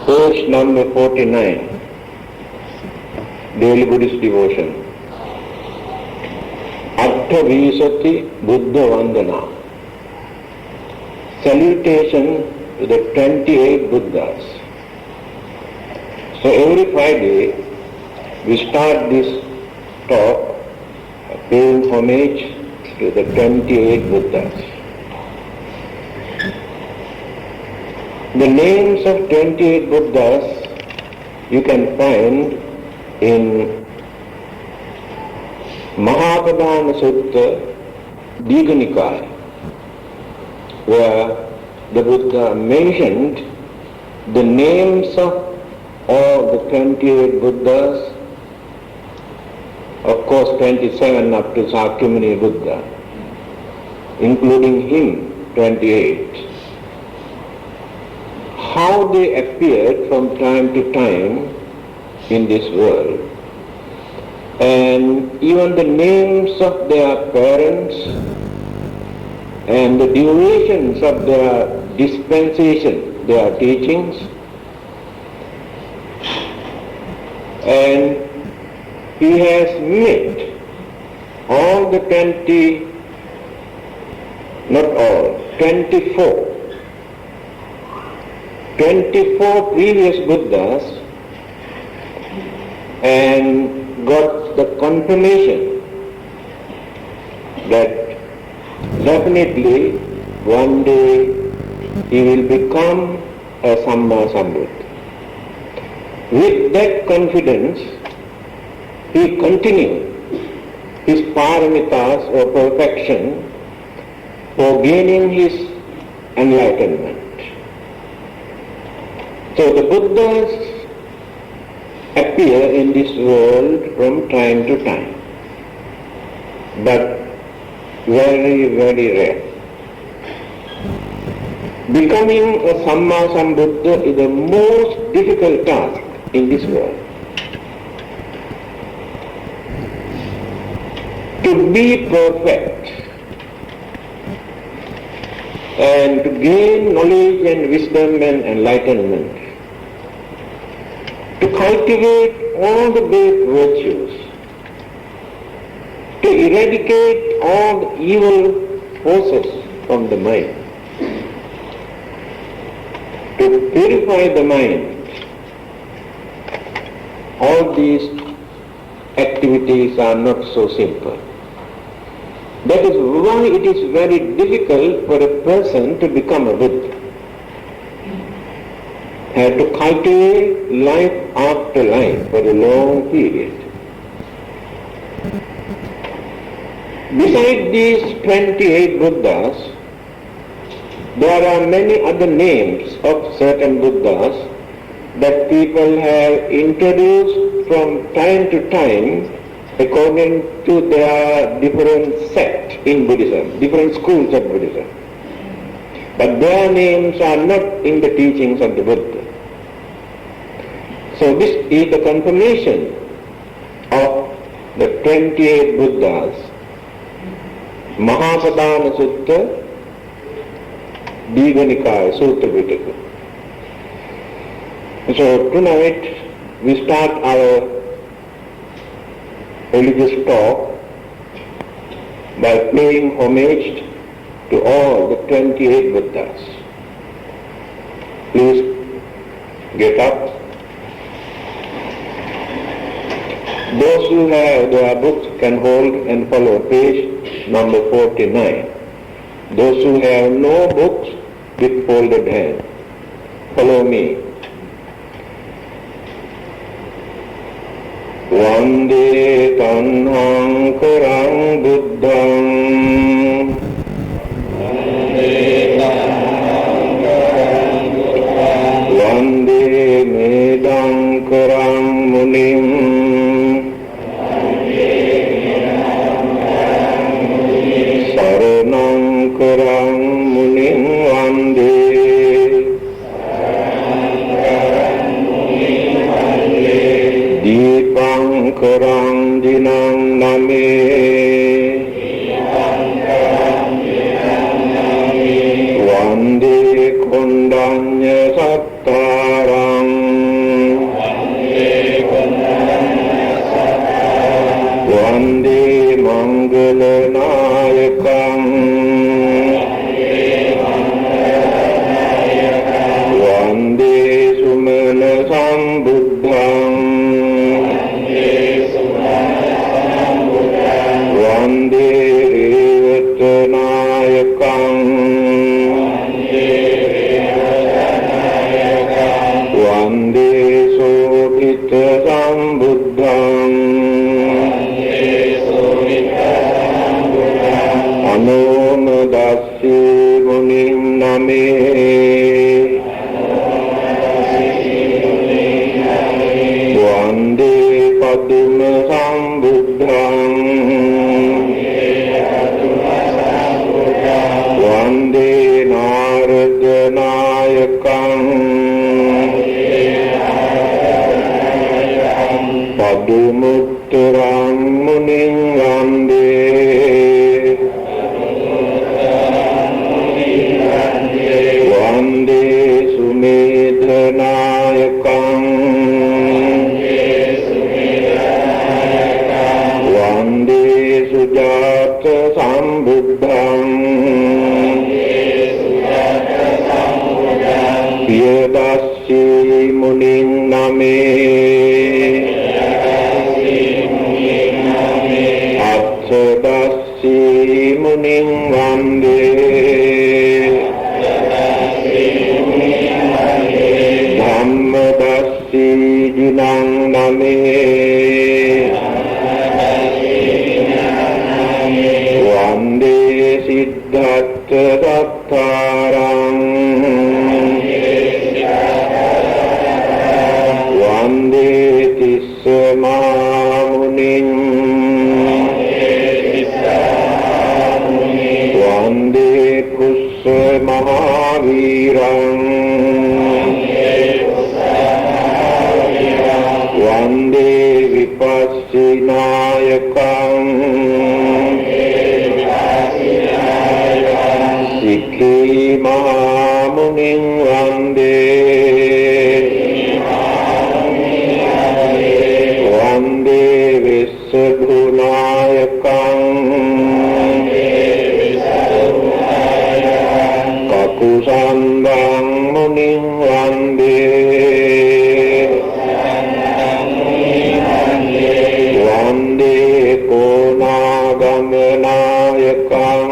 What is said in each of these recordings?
Page number 49, Daily Buddhist Devotion. Attha Visati Buddha Vandana. Salutation to the 28 Buddhas. So every Friday we start this talk paying homage to the 28 Buddhas. The names of 28 Buddhas you can find in Mahapadana Sutta, Digha Nikaya, where the Buddha mentioned the names of all the 28 Buddhas, of course 27 up to Sakyamuni Buddha, including him 28. How they appeared from time to time in this world, and even the names of their parents and the durations of their dispensation, their teachings, and he has met all the 24 previous Buddhas and got the confirmation that definitely one day he will become a Samma Sambuddha. With that confidence, he continued his paramitas or perfection for gaining his enlightenment. So the Buddhas appear in this world from time to time, but very, very rare. Becoming a Samma Sambuddha is the most difficult task in this world. To be perfect and to gain knowledge and wisdom and enlightenment, to cultivate all the great virtues, to eradicate all the evil forces from the mind, to purify the mind, all these activities are not so simple. That is why it is very difficult for a person to become a Buddha. Have to cultivate life after life for a long period. Besides these 28 Buddhas, there are many other names of certain Buddhas that people have introduced from time to time according to their different sects in Buddhism, different schools of Buddhism. But their names are not in the teachings of the Buddha. So this is the confirmation of the 28 Buddhas, Mahapadana Sutta, Digha Nikaya, Sutta Pitaka. So tonight we start our religious talk by paying homage to all the 28 Buddhas. Please get up. Those who have their books can hold and follow page number 49. Those who have no books with folded hands, follow me. Vande Tanham Kurang Buddham. Vande Tanham Kurang Buddham. Vande Medam Kurang Munim. Saranam Kurang Munim Vande. Dipang Kurang Dinang Name. Vande Kundanya Sattarang. Adumuttarang muning vande Vande Sumedhanayakam Vande Sujata Sambuddham Piyadassi muning name Atsadassi muning vande Dhammadassi jinang name Vande Siddhartha Sattharang Vande Tissa Mahamunim Vande Pussa Mahavirang Vande Vipassinayakam Sikhi Mahamunim Vande Vande Vissabhunayakam Kakusandang muning vande Vande Konagamanayakam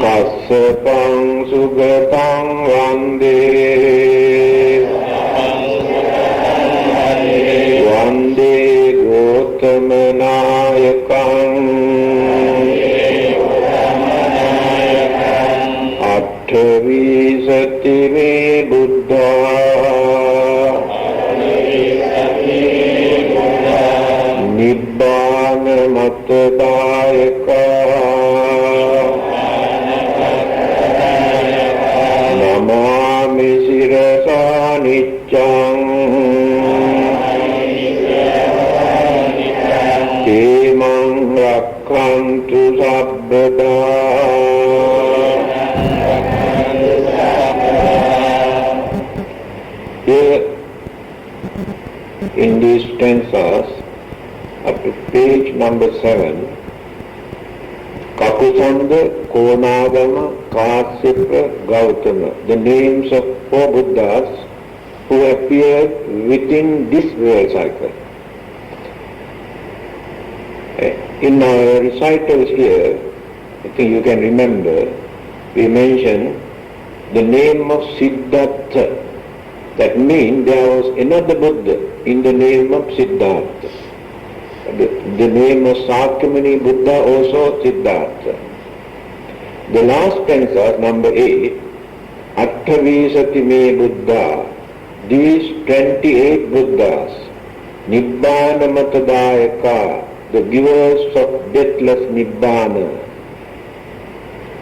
Kassapang Sugatang vande Vande Gotamanayakam Atthavi Sati me Buddha Nibbana Matadayaka Namami Sirasa Niccang Imang Rakhantu Sabbada Here in these stanzas up to page number 7, Kakusanda, Konagama, Kasyapa, Gautama, the names of 4 Buddhas who appeared within this world cycle. In our recitals here, I think you can remember, we mentioned the name of Siddhartha. That means there was another Buddha in the name of Siddhartha. The name of Sakyamuni Buddha also Siddhartha. The last stanza, number 8, Atthavisati me Buddha, these 28 Buddhas, Nibbana Matadayaka, the givers of deathless Nibbana,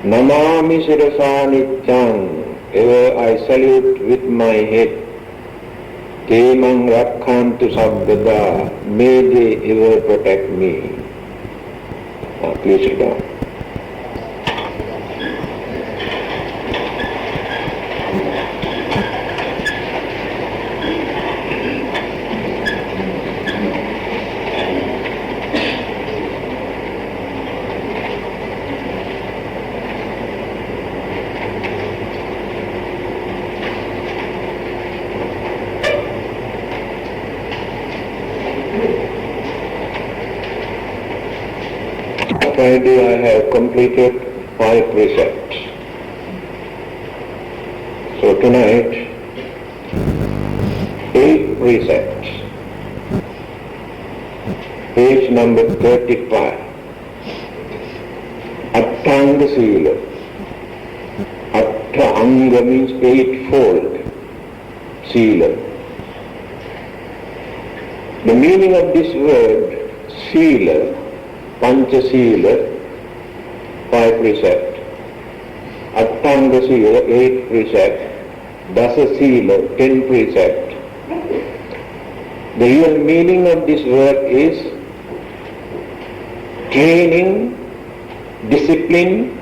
Namami Sirasa Nityang, ever I salute with my head, Temang Rakhantu Sabbada, may they ever protect me. Please sit down. Friday I have completed 5 precepts. So tonight, 8 precepts. Page number 35. Attanga Sila. Atta Anga means 8-fold. Sila. The meaning of this word, Sila, Pancha Sila, 5 precepts. Attanga Sila, 8 precepts. Dasa Sila, 10 precepts. The real meaning of this word is training, discipline,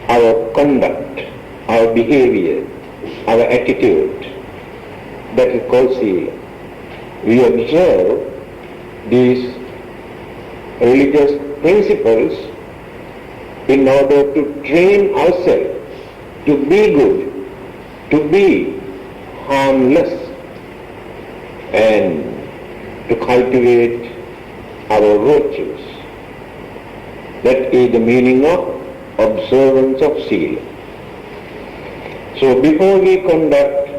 our conduct, our behavior, our attitude. That is called Sila. We observe these religious principles in order to train ourselves to be good, to be harmless, and to cultivate our virtues. That is the meaning of observance of Sila. So before we conduct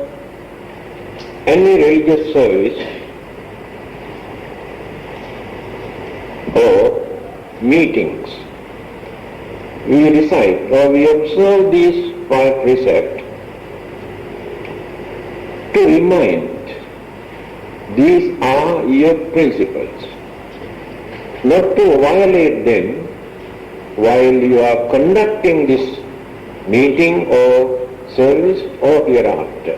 any religious service or meetings, we recite or we observe these 5 precepts to remind these are your principles, not to violate them while you are conducting this meeting or service or hereafter.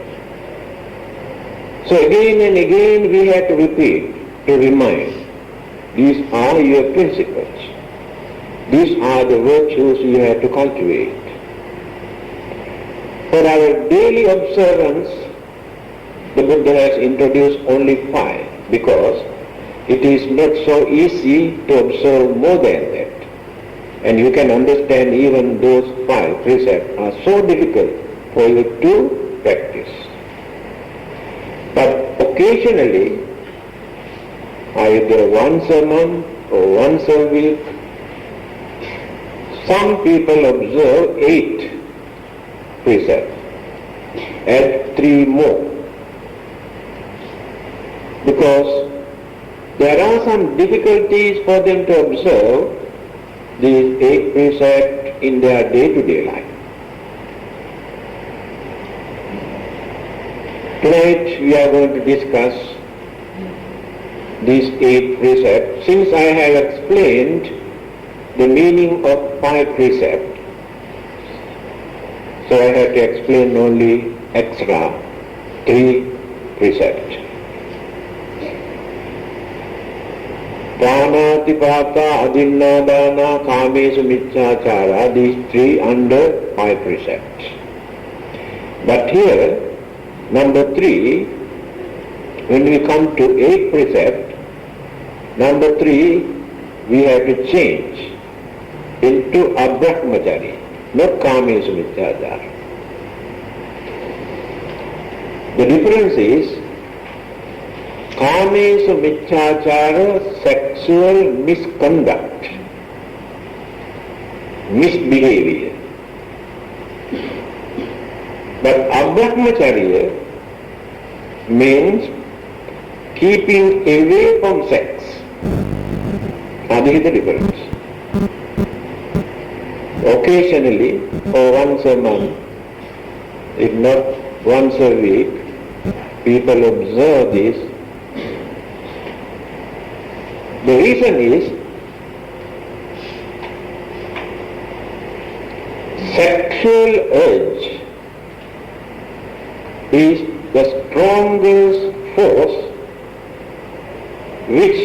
So again and again we have to repeat, to remind, these are your principles. These are the virtues you have to cultivate. For our daily observance, the Buddha has introduced only 5 because it is not so easy to observe more than that. And you can understand even those 5 precepts are so difficult for you to practice. But occasionally, either once a month or once a week, some people observe 8 precepts, add 3 more. Because there are some difficulties for them to observe these 8 precepts in their day-to-day life. Tonight we are going to discuss these 8 precepts. Since I have explained the meaning of 5 precepts, so I have to explain only extra 3 precepts. Pranatipata, Adinadana, Kamesu Michachara, these 3 under 5 precepts. But here, number 3, when we come to 8 precept, number 3, we have to change into Abrahmachari, not Kamesu Michachara. The difference is, Kamesu Michachara, sexual misconduct, misbehavior. But Abrahmacharya means keeping away from sex. That is the difference. Occasionally, or once a month, if not once a week, people observe this. The reason is sexual urge is the strongest force which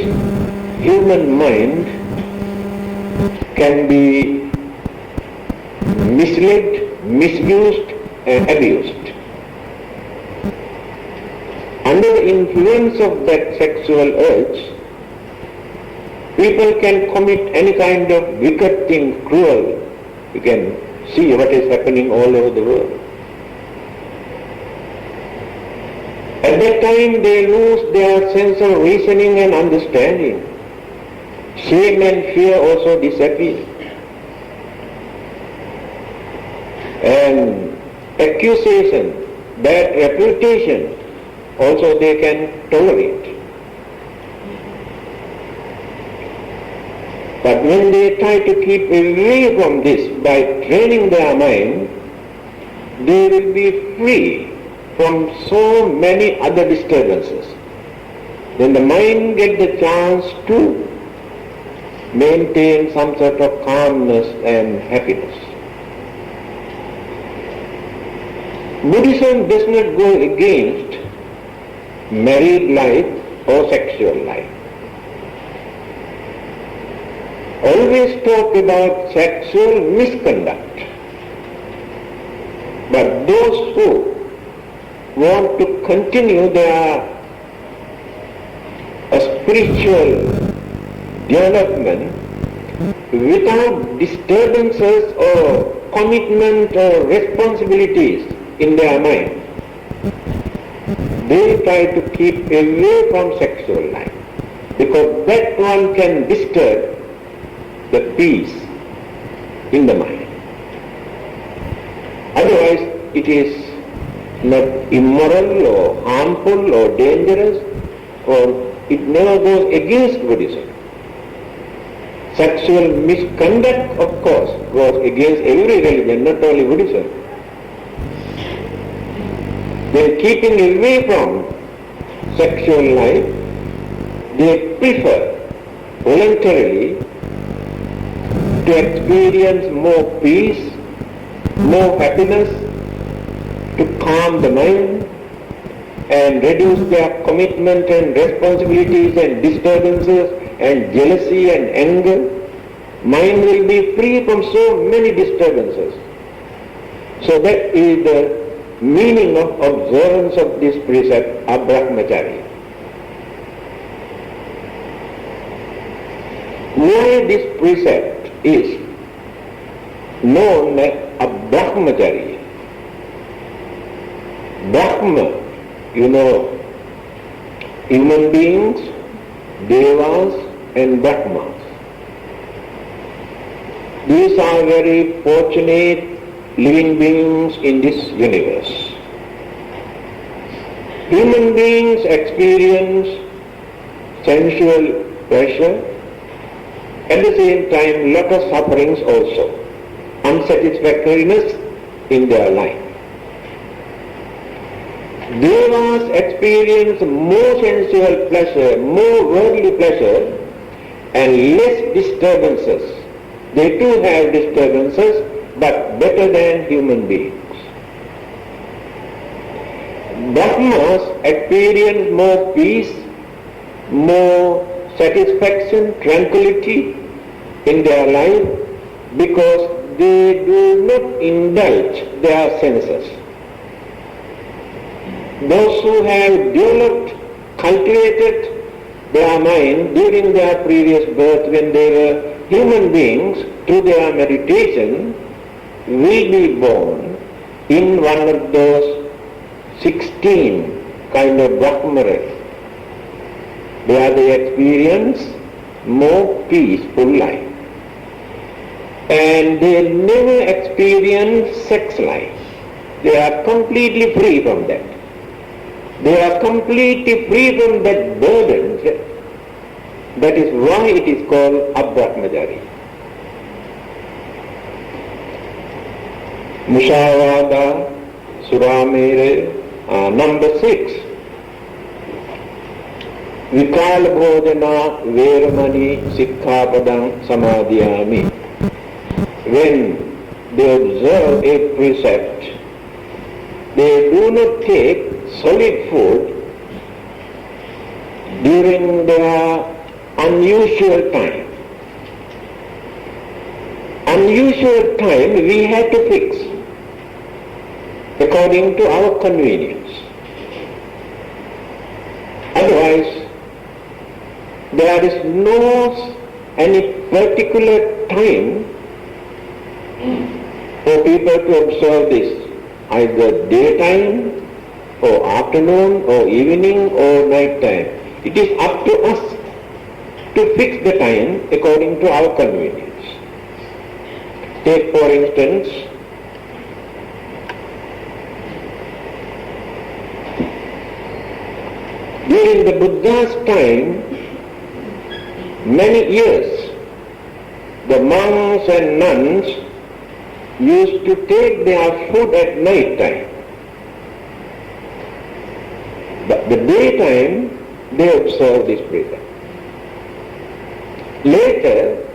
human mind can be misled, misused and abused. Under the influence of that sexual urge, people can commit any kind of wicked thing, cruel. You can see what is happening all over the world. At that time they lose their sense of reasoning and understanding. Shame and fear also disappear. And accusation, bad reputation, also they can tolerate. But when they try to keep away from this by training their mind, they will be free from so many other disturbances. Then the mind gets the chance to maintain some sort of calmness and happiness. Buddhism does not go against married life or sexual life. Always talk about sexual misconduct. But those who want to continue their spiritual development without disturbances or commitment or responsibilities in their mind, they try to keep away from sexual life, because that one can disturb the peace in the mind. Otherwise, it is not immoral or harmful or dangerous, or it never goes against Buddhism. Sexual misconduct, of course, goes against every religion, not only Buddhism. Then keeping away from sexual life, they prefer voluntarily to experience more peace, more happiness, to calm the mind and reduce their commitment and responsibilities and disturbances and jealousy and anger. Mind will be free from so many disturbances. So that is the meaning of observance of this precept, abrahmacharya. Why this precept is known as abrahmacharya? Brahma, you know, human beings, devas and brahmas. These are very fortunate living beings in this universe. Human beings experience sensual pleasure, at the same time lot of sufferings also, unsatisfactoriness in their life. Devas experience more sensual pleasure, more worldly pleasure, and less disturbances. They too have disturbances, but better than human beings. Brahmas experience more peace, more satisfaction, tranquility in their life, because they do not indulge their senses. Those who have developed, cultivated their mind during their previous birth when they were human beings, through their meditation, will be born in one of those 16 kind of Brahmaras. Where they experience more peaceful life. And they never experience sex life. They are completely free from that. They are completely free from that burden. That is why it is called abrahmacharya. Musavada, Suramere, number 6. Vikala bhodana veramani sikkhapadam samadhiyami. When they observe a precept, they do not take solid food during their unusual time. Unusual time we have to fix according to our convenience. Otherwise, there is no any particular time for people to observe this, either daytime or afternoon or evening or night time. It is up to us to fix the time according to our convenience. Take for instance, during the Buddha's time, many years, the monks and nuns used to take their food at night time. But the daytime, they observe this precept. Later,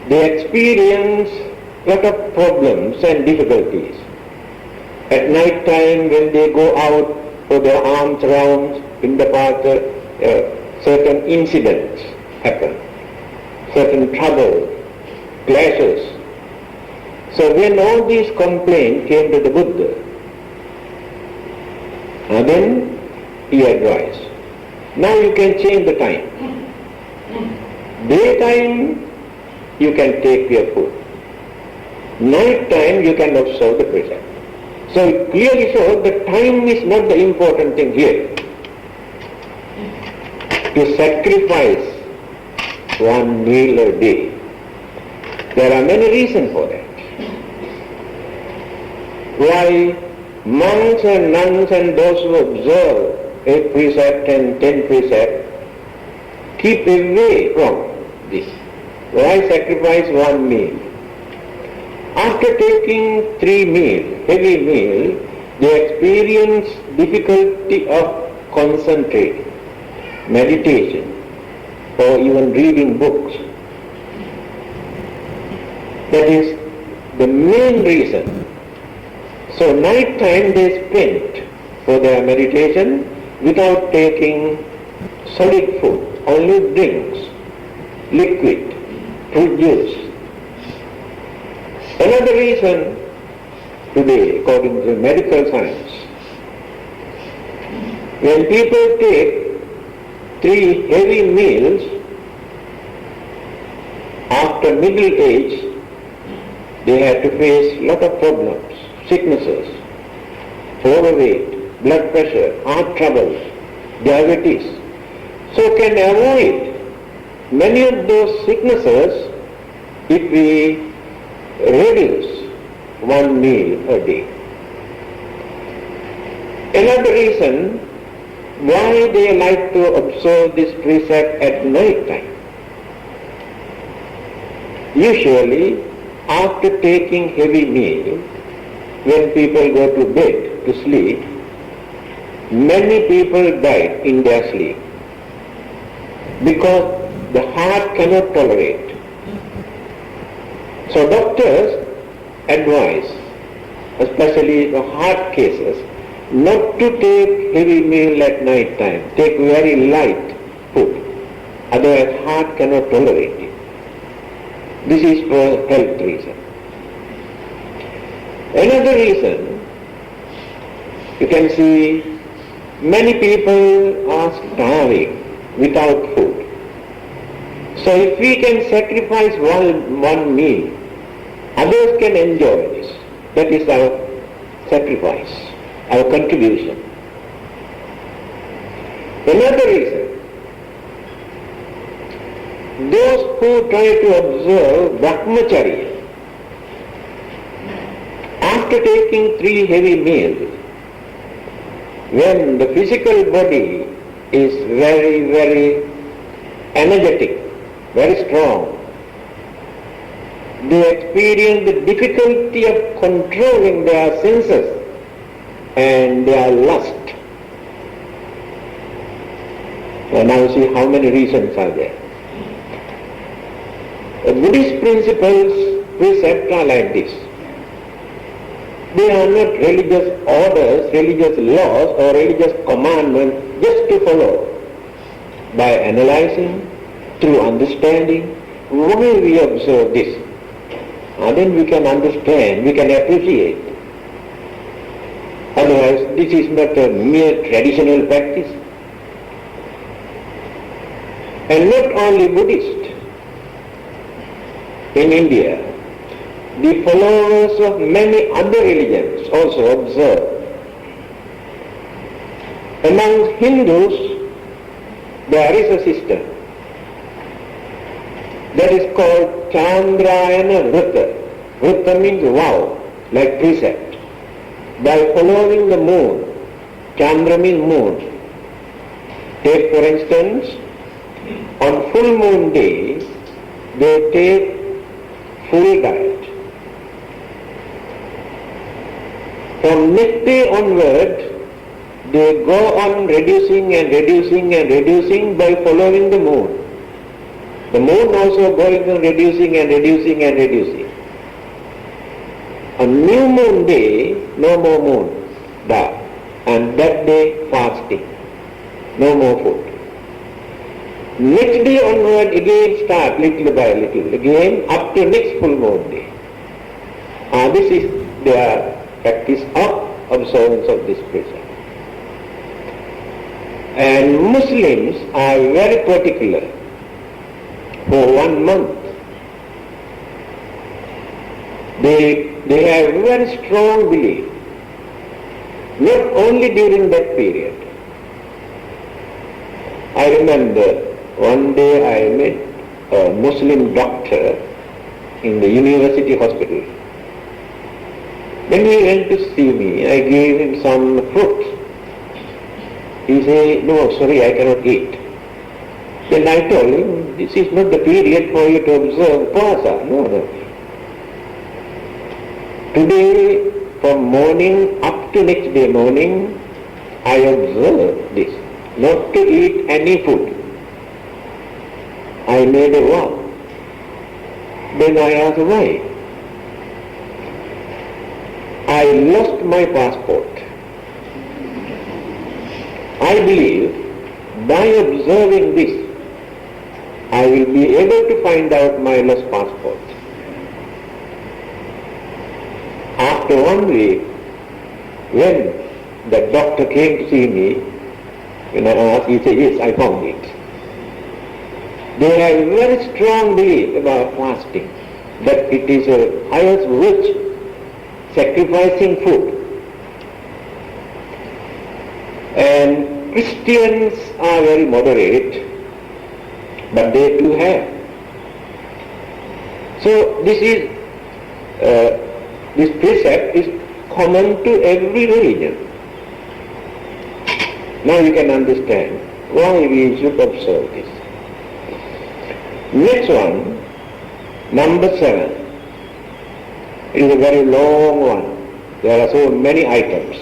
they experience lot of problems and difficulties. At night time when they go out for their arms rounds in the park, certain incidents happen, certain trouble, clashes. So when all these complaints came to the Buddha, then he advised, now you can change the time. Daytime you can take your food. Night time you can observe the precept. So it clearly shows that time is not the important thing here. To sacrifice one meal a day. There are many reasons for that. Why monks and nuns and those who observe 8 precepts and 10 precepts keep away from this. Why sacrifice one meal? After taking 3 meals, heavy meal, they experience difficulty of concentrating, meditation, or even reading books. That is the main reason. So night time they spent for their meditation without taking solid food, only drinks, liquid, fruit juice. Another reason today, according to medical science, when people take 3 heavy meals after middle age, they have to face a lot of problems, sicknesses, overweight, blood pressure, heart troubles, diabetes. So can avoid many of those sicknesses if we reduce one meal a day. Another reason why they like to observe this precept at night time. Usually, after taking heavy meal, when people go to bed to sleep, many people die in their sleep because the heart cannot tolerate. So doctors advise, especially the heart cases, not to take heavy meal at night time. Take very light food. Otherwise heart cannot tolerate it. This is for health reason. Another reason, you can see many people are starving without food. So if we can sacrifice one meal, others can enjoy this. That is our sacrifice, our contribution. Another reason, those who try to observe Brahmacharya, after taking 3 heavy meals, when the physical body is very, very energetic, very strong, they experience the difficulty of controlling their senses and their lust. So now see how many reasons are there. The Buddhist principles, precepts are like this. They are not religious orders, religious laws or religious commandments just to follow. By analyzing, through understanding, why we observe this, then we can understand, we can appreciate. Otherwise, this is not a mere traditional practice. And not only Buddhist. In India, the followers of many other religions also observe. Among Hindus, there is a system that is called Chandrayana Vrata. Vrata means vow, like precept. By following the moon, Chandra means moon. Take for instance, on full moon day, they take full diet. From next day onward, they go on reducing and reducing and reducing by following the moon. The moon also going on reducing and reducing and reducing. On new moon day, no more moon, dark. And that day fasting, no more food. Next day onward again start little by little, again up to next full moon day. This is their practice of observance of this precept. And Muslims are very particular for 1 month. They have very strong belief, not only during that period. I remember one day I met a Muslim doctor in the university hospital. When he went to see me, I gave him some fruit. He said, no, sorry, I cannot eat. Then I told him, this is not the period for you to observe Pasa. No. Today, from morning up to next day morning, I observe this, not to eat any food. I made a vow. Then I asked why. I lost my passport. I believe by observing this, I will be able to find out my lost passport. After 1 week, when the doctor came to see me, when I asked, he said, yes, I found it. They have very strong belief about fasting, that it is a highest virtue, sacrificing food. And Christians are very moderate, but they too have. So this precept is common to every religion. Now you can understand why we should observe this. Next one, number 7. It is a very long one. There are so many items.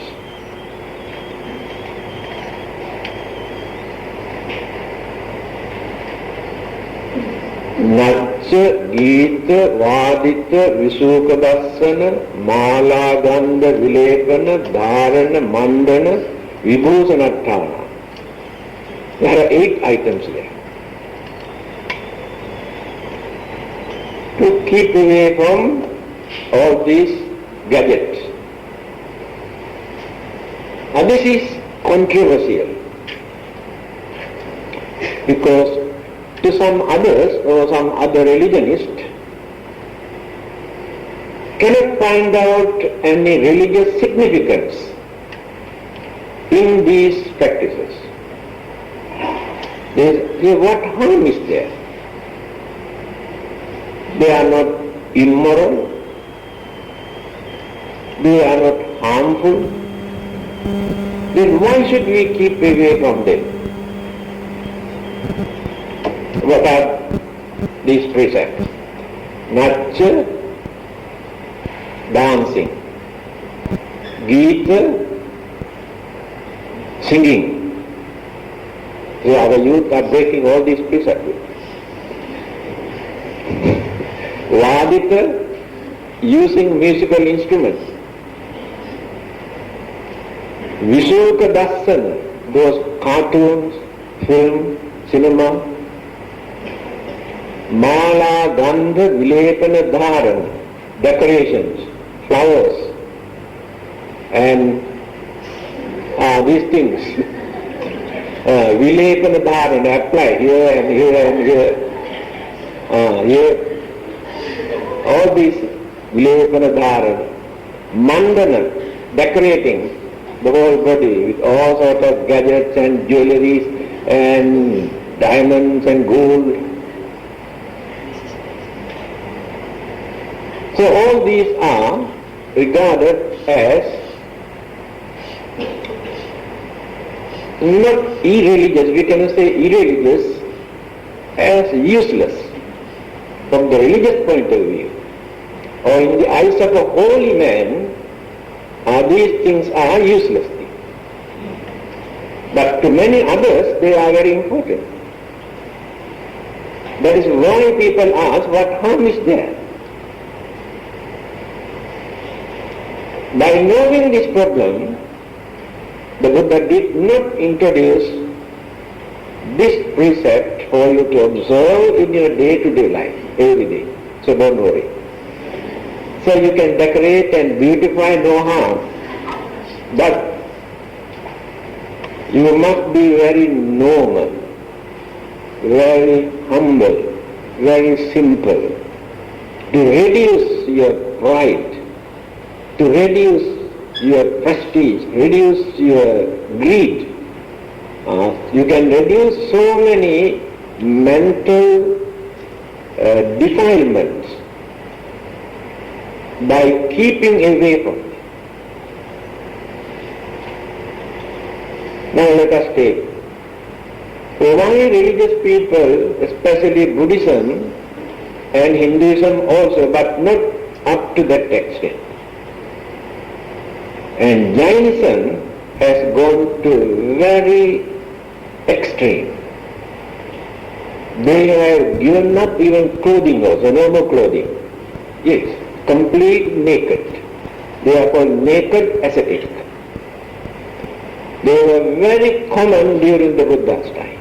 Natcha, Geeta, Vadita, Visuka Dassana, Mala, Gandha, Vilepana, Dharana, Mandana, Vibhusanattana. There are 8 items there. To keep away from all these gadgets. And this is controversial because to some others or some other religionists cannot find out any religious significance in these practices. What harm is there? They are not immoral, they are not harmful. Then why should we keep away from them? What are these precepts? Natcha, dancing. Geeta, singing. So our youth are breaking all these precepts. Vadita, using musical instruments. Visuka Dassana, those cartoons, film, cinema. Mala, Gandha, Vilepana, Dharana, decorations, flowers, and these things. Vilepana, Dharana, apply here and here and here. Here. All these Vilepana, Dharana. Mandana, decorating the whole body with all sorts of gadgets and jewelries and diamonds and gold. So all these are regarded as not irreligious, we cannot say irreligious, as useless from the religious point of view. Or in the eyes of a holy man, these things are useless things. But to many others, they are very important. That is why people ask, what harm is there? By knowing this problem, the Buddha did not introduce this precept for you to observe in your day-to-day life, every day. So don't worry. So you can decorate and beautify, no harm. But you must be very normal, very humble, very simple, to reduce your pride, to reduce your prestige, reduce your greed. You can reduce so many mental defilements by keeping away from it. Now let us take why religious people, especially Buddhism and Hinduism also, but not up to that extent. And Jainism has gone to very extreme. They have given up even clothing also, no more clothing. Yes, complete naked. They are called naked ascetic. They were very common during the Buddha's time.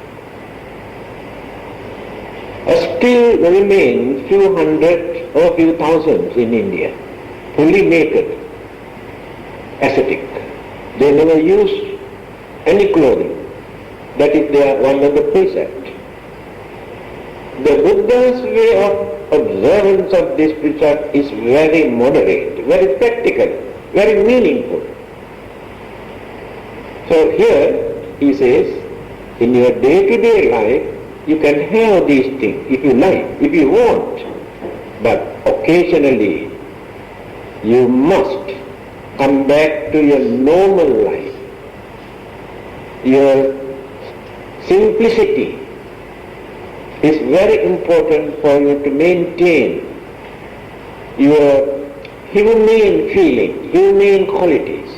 Still remain few hundred or few thousands in India, fully naked, ascetic. They never use any clothing. That is one of the precepts. The Buddha's way of observance of this precept is very moderate, very practical, very meaningful. So here he says, in your day-to-day life, you can have these things if you like, if you want, but occasionally you must come back to your normal life, your simplicity is very important for you to maintain your humane feeling, humane qualities.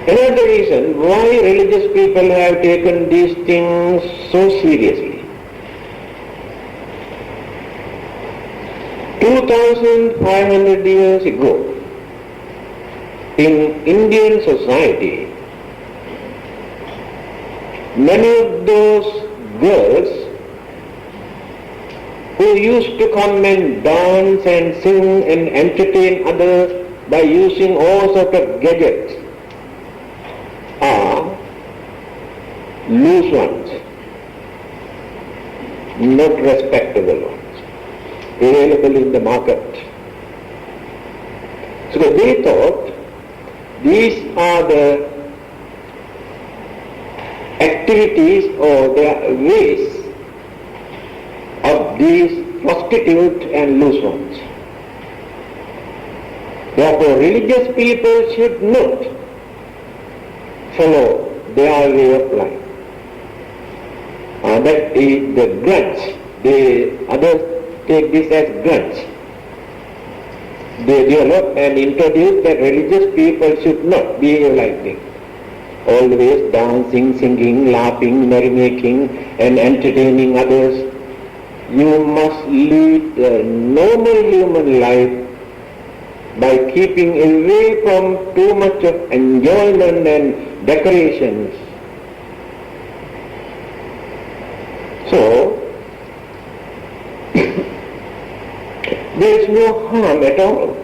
Another reason why religious people have taken these things so seriously. 2,500 years ago, in Indian society, many of those girls who used to come and dance and sing and entertain others by using all sorts of gadgets are loose ones, not respectable ones, available in the market. So they thought these are the activities or their ways of these prostitutes and loose ones. Therefore, religious people should not follow their way of life. That is the grudge. Others take this as grudge. They develop and introduce that religious people should not behave like this. Always dancing, singing, laughing, merrymaking and entertaining others. You must lead a normal human life by keeping away from too much of enjoyment and decorations. So, there is no harm at all.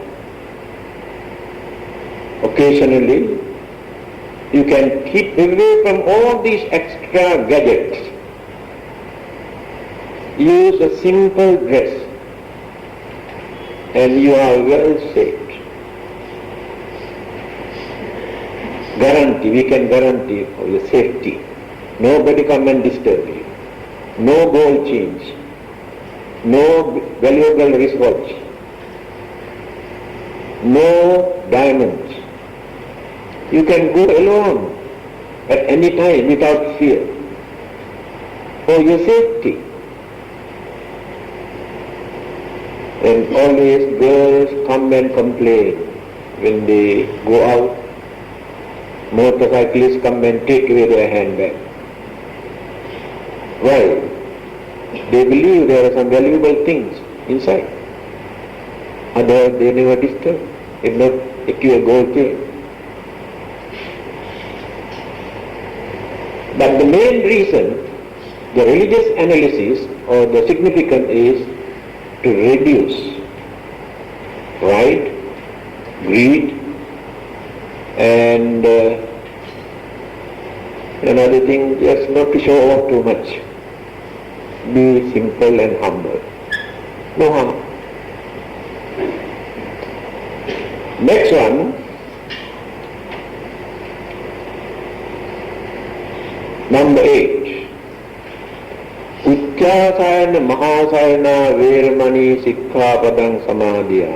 Occasionally, you can keep away from all these extra gadgets. Use a simple dress and you are well saved. We can guarantee for your safety. Nobody come and disturb you. No gold chains. No valuable wristwatch. No diamonds. You can go alone at any time without fear. For your safety. And always girls come and complain when they go out. Motorcyclists come and take away their handbag. Why? They believe there are some valuable things inside. Otherwise they never disturb, if not acquire gold chain. But the main reason, the religious analysis or the significance is to reduce pride, greed, and another thing, just not to show off too much. Be simple and humble. No harm. Next one, number 8. Uchchasayana mahasayana veramani sikkhapadang samadhiya.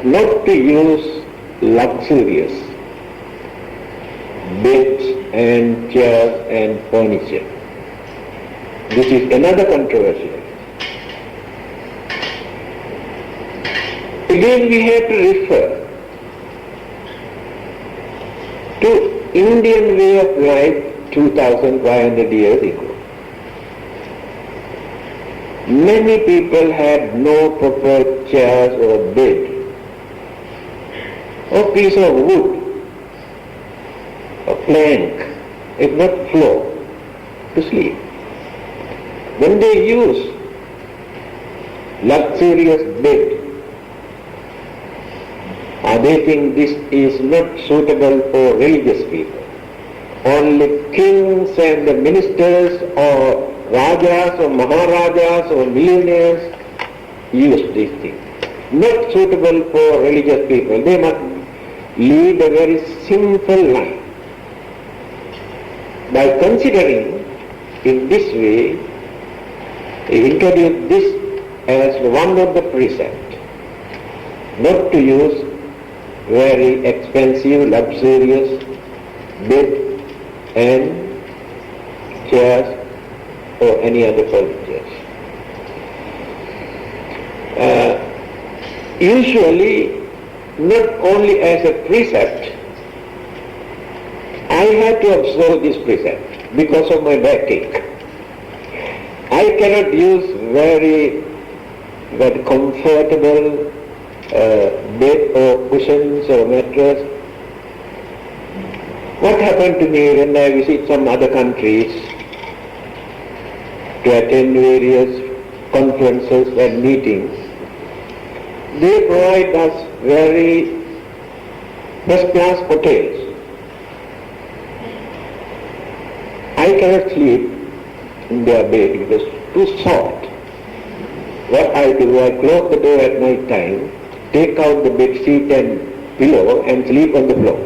Not to use luxurious beds and chairs and furniture. This is another controversial. Again we have to refer to Indian way of life 2500 years ago. Many people had no proper chairs or bed or piece of wood, a plank, if not floor, to sleep. When they use luxurious bed, they think this is not suitable for religious people. Only kings and the ministers or rajas or maharajas or millionaires use these things. Not suitable for religious people. They must lead a very simple life. By considering in this way, he introduced this as one of the precepts, not to use very expensive, luxurious bed and chairs or any other furniture. Usually, not only as a precept, I had to observe this precept because of my backache. I cannot use very comfortable bed or cushions or mattress. What happened to me when I visit some other countries to attend various conferences and meetings? They provide us very first-class hotels. I cannot sleep in their bed because it's too soft. What I do, I close the door at night time, take out the bed sheet and pillow and sleep on the floor.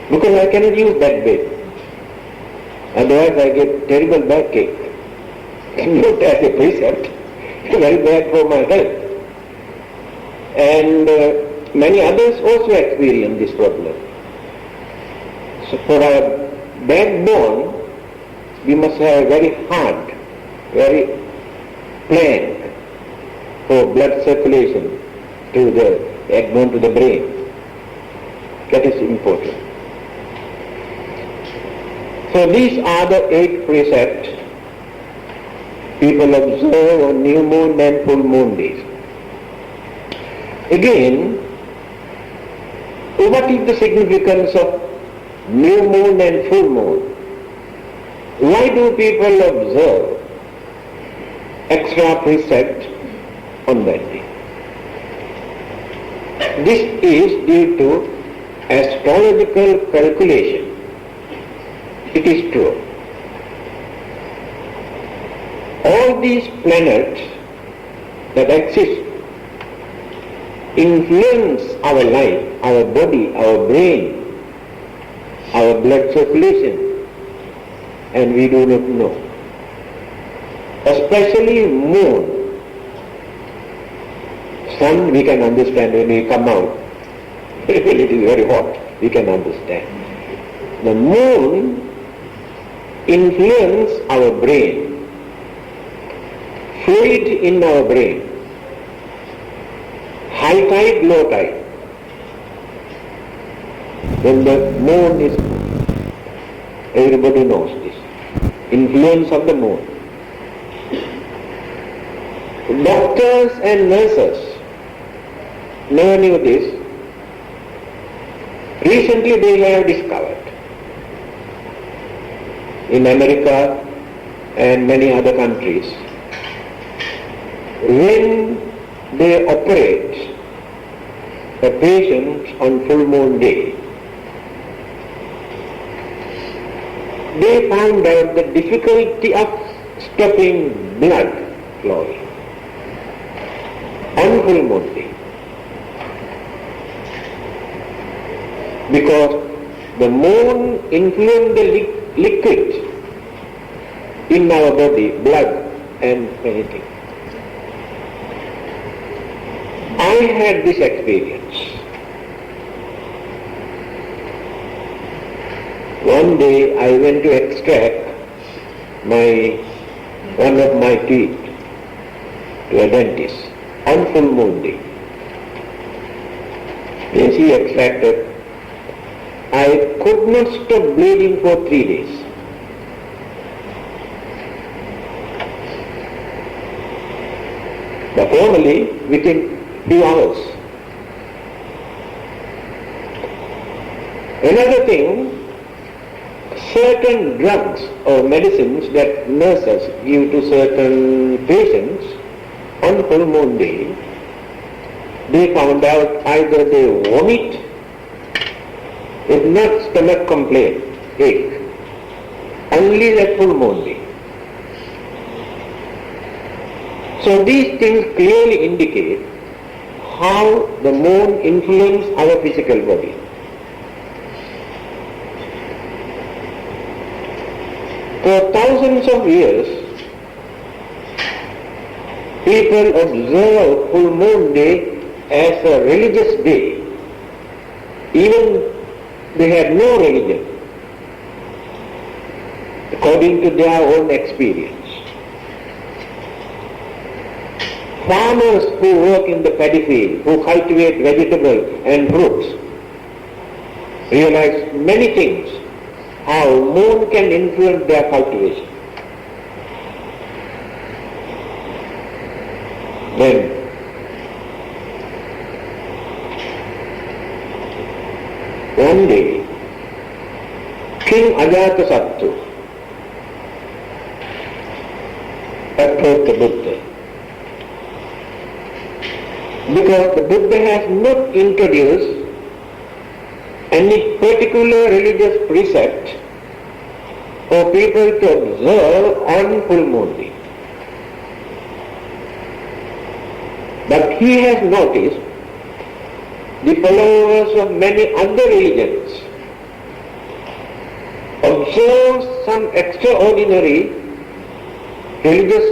Because I cannot use that bed. Otherwise I get terrible backache. Not as a precept, it's very bad for my health. And many others also experience this problem. So for our backbone, we must have very hard, very plank for blood circulation to the backbone, to the brain. That is important. So these are the 8 precepts people observe on new moon and full moon days. Again, what is the significance of new moon and full moon? Why do people observe extra precept on that day? This is due to astrological calculation. It is true. All these planets that exist influence our life, our body, our brain, our blood circulation, and we do not know. Especially moon. Sun we can understand when we come out. It is very hot, we can understand. The moon influences our brain, fluid in our brain, high tide, low tide. When the moon is, everybody knows this, influence of the moon. Doctors and nurses never knew this. Recently they have discovered in America and many other countries, when they operate a patient on full moon day, they found out the difficulty of stopping blood flowing on full moon day, because the moon influenced the liquid in our body, blood and many things. I had this experience. One day I went to extract one of my teeth to a dentist on full moon day. When she extracted, I could not stop bleeding for 3 days. But only within few hours. Another thing, certain drugs or medicines that nurses give to certain patients on full moon day, they found out either they vomit, if not stomach complaint, ache, only that full moon day. So these things clearly indicate how the moon influences our physical body. For thousands of years, people observe full moon day as a religious day, even they had no religion, according to their own experience. Farmers who work in the paddy field, who cultivate vegetables and fruits, realize many things, how moon can influence their cultivation. Then, one day, King Ajatasattu approached the Buddha, because the Buddha has not introduced any particular religious precept for people to observe on full moon day. But he has noticed the followers of many other religions observe some extraordinary religious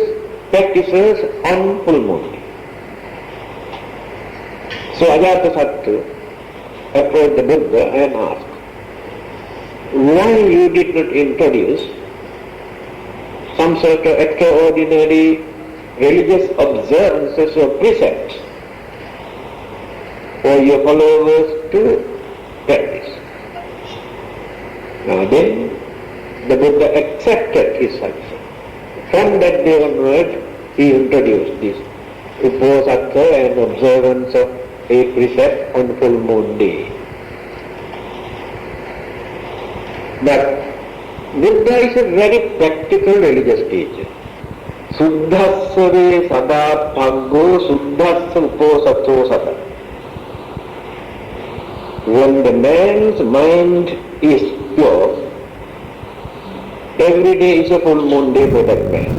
practices on full moon day. So Ajatasattu approached the Buddha and asked, why you did not introduce some sort of extraordinary religious observances or precepts for your followers to practice? Now then, the Buddha accepted his suggestion. From that day onward, he introduced this uposatha and observance of a precept on full moon day. But Buddha is a very practical religious teacher. Suddhasya sada paggo suddhasya uposatho sata. When the man's mind is pure, every day is a full moon day for that man.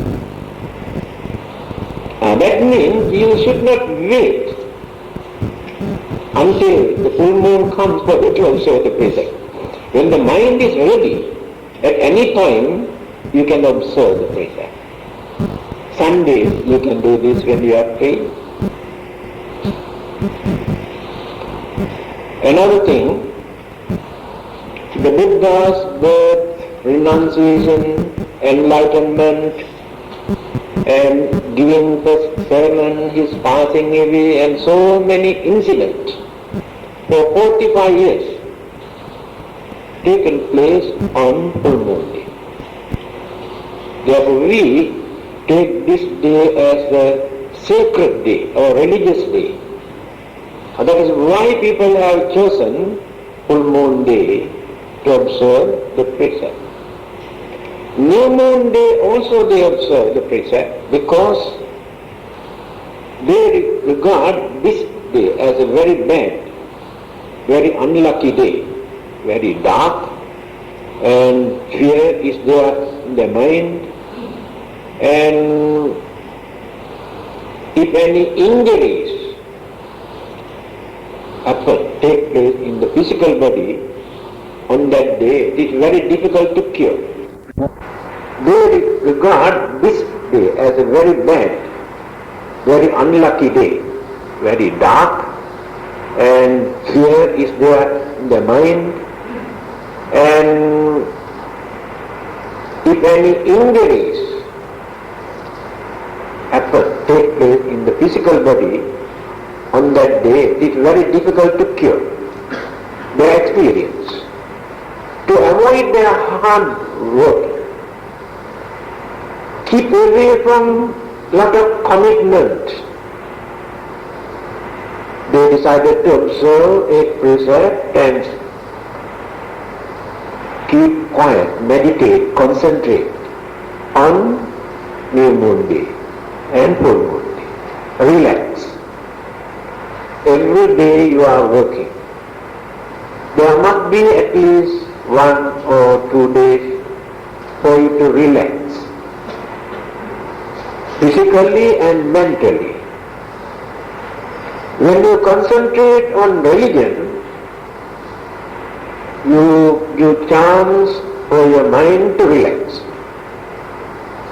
That means you should not wait until the full moon comes for you to observe the precept. When the mind is ready, at any time you can observe the precept. Sundays you can do this when you are free. Another thing, the Buddha's birth, renunciation, enlightenment, and giving first sermon, his passing away, and so many incidents for 45 years taken place on full moon day. Therefore we take this day as the sacred day or religious day. And that is why people have chosen full moon day to observe the precept. New moon day also they observe the precept because they regard this day as a very bad, very unlucky day, very dark, and fear is there in their mind, and if any injuries take place in the physical body on that day, it is very difficult to cure. They regard this day as a very bad, very unlucky day, very dark, and fear is there in their mind, and if any injuries take place in the physical body on that day, it is very difficult to cure. Their experience. To avoid their hard work, keep away from lot of commitment, they decided to observe a precept and keep quiet, meditate, concentrate on new moon day and full moon day. Relax. Every day you are working. There must be at least 1 or 2 days for you to relax, physically and mentally. When you concentrate on religion, you give chance for your mind to relax.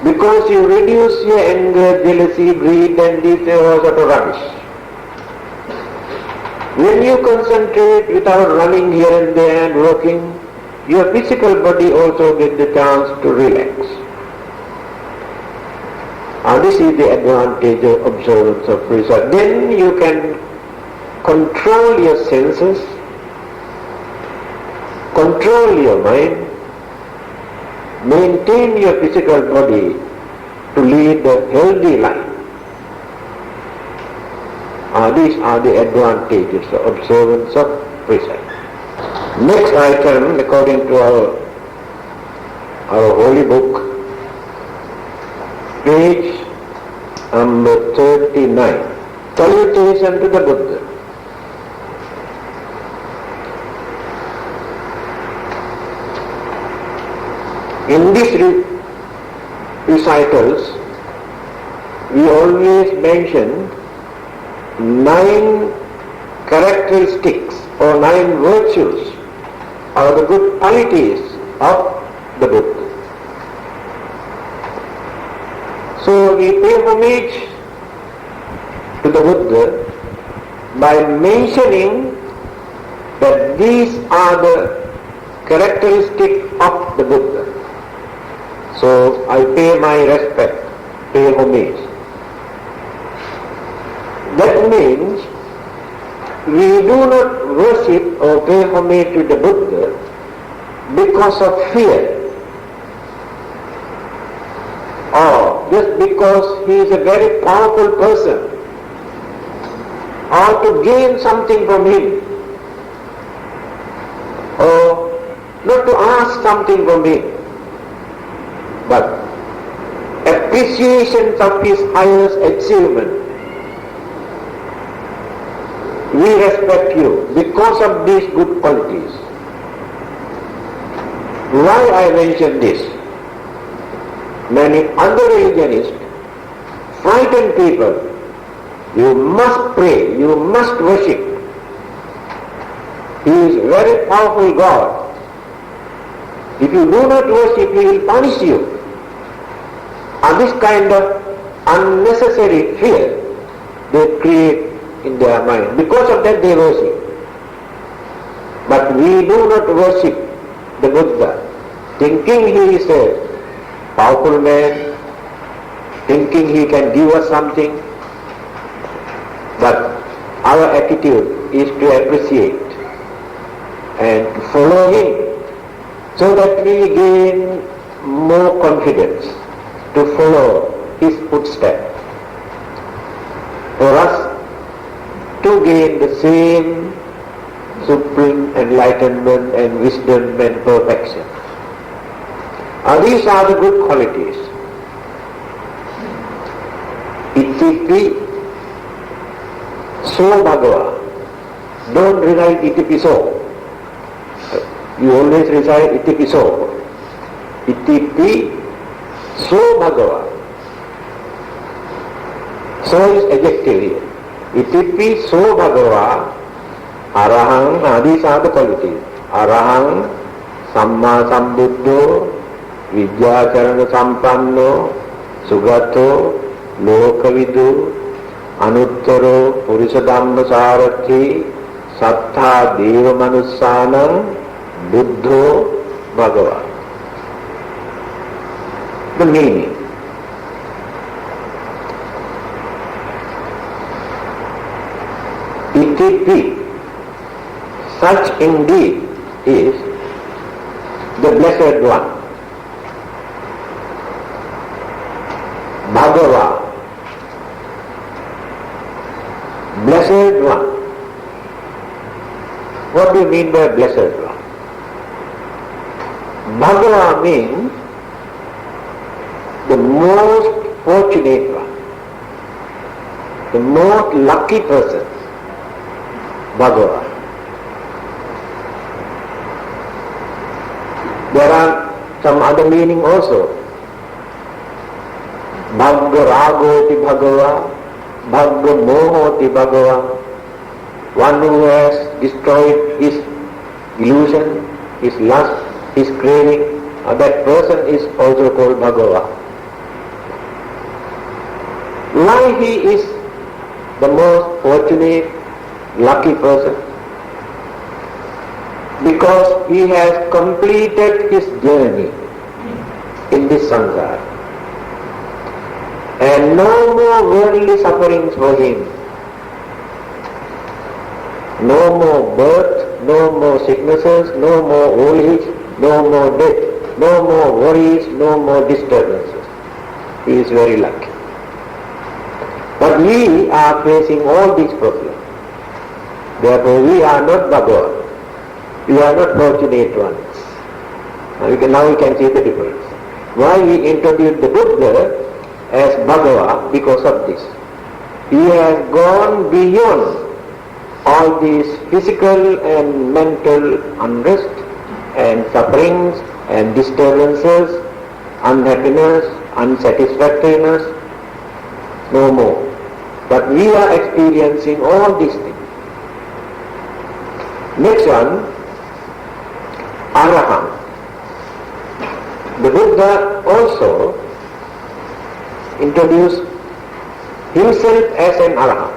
Because you reduce your anger, jealousy, greed, and this all sort of rubbish. When you concentrate without running here and there and working, your physical body also gets the chance to relax. This is the advantage of observance of precept. Then you can control your senses, control your mind, maintain your physical body to lead a healthy life. These are the advantages of observance of precept. Next item, according to our holy book, page number 39, Salutation to the Buddha. In these recitals, we always mention 9 characteristics or 9 virtues or the good qualities of the Buddha. So we pay homage to the Buddha by mentioning that these are the characteristics of the Buddha. So I pay my respect, pay homage. That means we do not worship or pay homage to the Buddha because of fear, or just because he is a very powerful person, or to gain something from him, or not to ask something from him, but appreciation of his highest achievement. We respect you because of these good qualities. Why I mention this? Many other religionists frighten people. You must pray, you must worship. He is a very powerful God. If you do not worship, he will punish you. And this kind of unnecessary fear they create in their mind. Because of that they worship. But we do not worship the Buddha, thinking he is a powerful man, thinking he can give us something. But our attitude is to appreciate and to follow him so that we gain more confidence to follow his footsteps. to gain the same supreme enlightenment and wisdom and perfection. These are the good qualities. Itipi so bhagava. Don't recite itipi so. You always recite itipi so. Itipi so bhagava. So is adjective here. Itipi so bhagava arahang. These are the qualities. Arahang samma sambuddho vidyācarana sampanno sugato lokavidu anuttaro purisa dhamma sarathi sattha deva manussanam buddho bhagava. The meaning. Itipi, such indeed is the Blessed One. Bhagava, Blessed One. What do you mean by Blessed One? Bhagava means the most fortunate one, the most lucky person. Bhagava. There are some other meaning also. Bhagga ragoti bhagava, bhagga mohoti bhagava. One who has destroyed his illusion, his lust, his craving, that person is also called bhagava. Why he is the most fortunate, lucky person? Because he has completed his journey in this samsara. And no more worldly sufferings for him. No more birth, no more sicknesses, no more old age, no more death, no more worries, no more disturbances. He is very lucky. But we are facing all these problems. Therefore we are not Bhagavad. We are not fortunate ones. Now we can see the difference. Why we introduced the Buddha as Bhagava? Because of this. He has gone beyond all these physical and mental unrest and sufferings and disturbances, unhappiness, unsatisfactoriness, no more. But we are experiencing all these things. Next one, Arahant. The Buddha also introduced himself as an Arahant.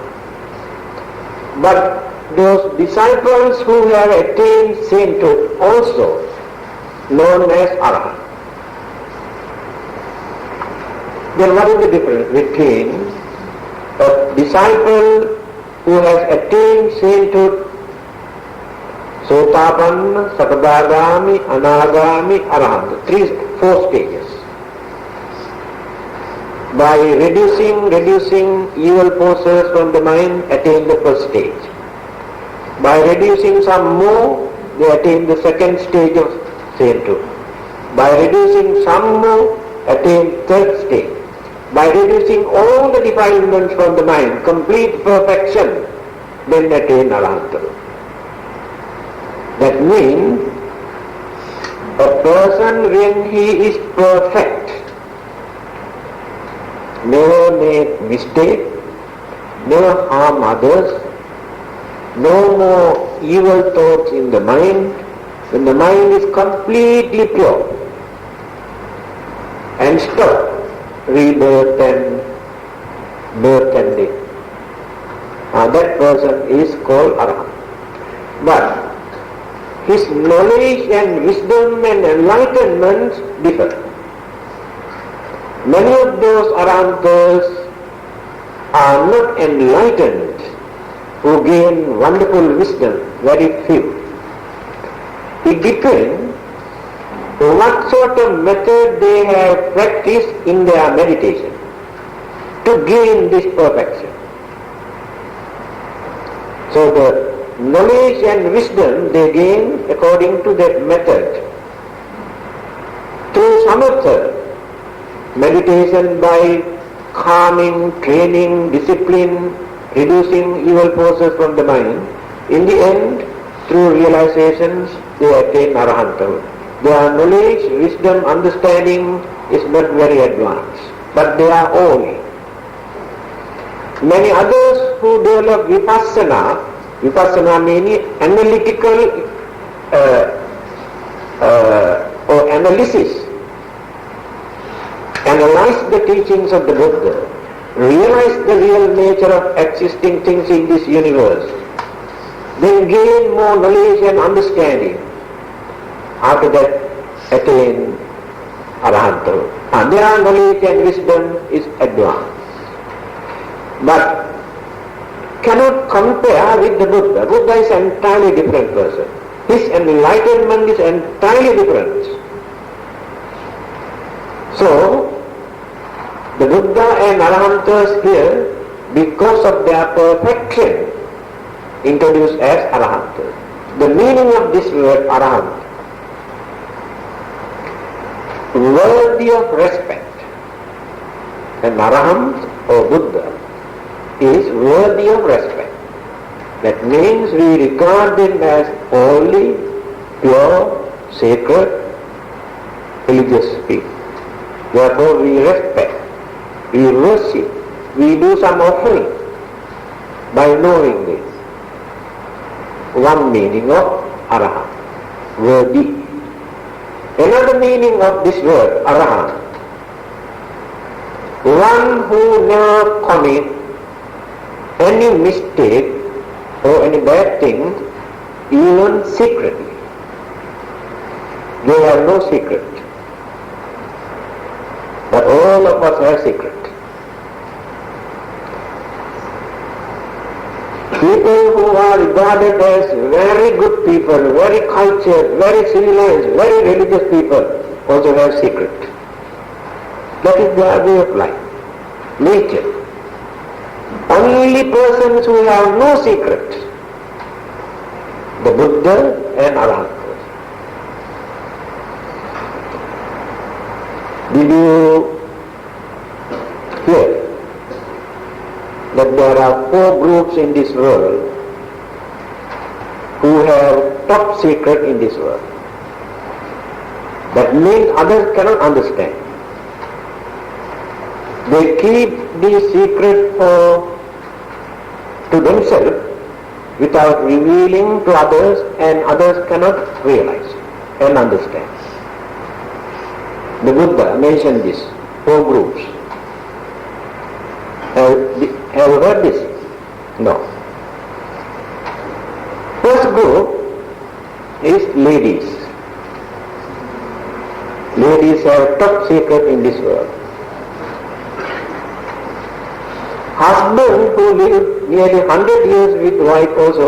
But those disciples who have attained sainthood also known as Arahant. Then what is the difference between a disciple who has attained sainthood, Sotapanna, Sakadagami, Anagami, Arahant, 4 stages. By reducing evil forces from the mind, attain the first stage. By reducing some more, they attain the second stage of sainthood. By reducing some more, attain third stage. By reducing all the defilements from the mind, complete perfection, then attain Arahanthood. That means a person when he is perfect, never make mistake, never harm others, no more evil thoughts in the mind, when the mind is completely pure and stop rebirth and birth and death. That person is called Arahant. But his knowledge and wisdom and enlightenment differ. Many of those Arahantas are not enlightened, who gain wonderful wisdom, very few. It depends what sort of method they have practiced in their meditation to gain this perfection. So the knowledge and wisdom they gain according to that method. Through samatha, meditation by calming, training, discipline, reducing evil forces from the mind, in the end, through realizations, they attain arahanthood. Their knowledge, wisdom, understanding is not very advanced, but they are all. Many others who develop vipassana meaning analytical or analysis, analyze the teachings of the Buddha, realize the real nature of existing things in this universe, then gain more knowledge and understanding. After that, attain arahanthood. And their knowledge and wisdom is advanced. But cannot compare with the Buddha. Buddha is an entirely different person. His enlightenment is entirely different. So, the Buddha and Arahantas here, because of their perfection, introduced as Arahantas. The meaning of this word Arahant, worthy of respect. An Arahant or Buddha is worthy of respect. That means we regard them as holy, pure, sacred, religious people. Therefore we respect, we worship, we do some offering by knowing this. One meaning of Arahant, worthy. Another meaning of this word, Arahant, one who never commits any mistake or any bad thing, even secretly. They have no secret. But all of us have secret. People who are regarded as very good people, very cultured, very civilized, very religious people also have secret. That is their way of life, nature. Only persons who have no secret, the Buddha and Arahantas. Did you hear that there are 4 groups in this world who have top secret in this world? That means others cannot understand. They keep the secret to themselves without revealing to others, and others cannot realize and understand. The Buddha mentioned this, 4 groups. Have you heard this? No. First group is ladies. Ladies have top secret in this world. Husband who lived nearly 100 years with wife also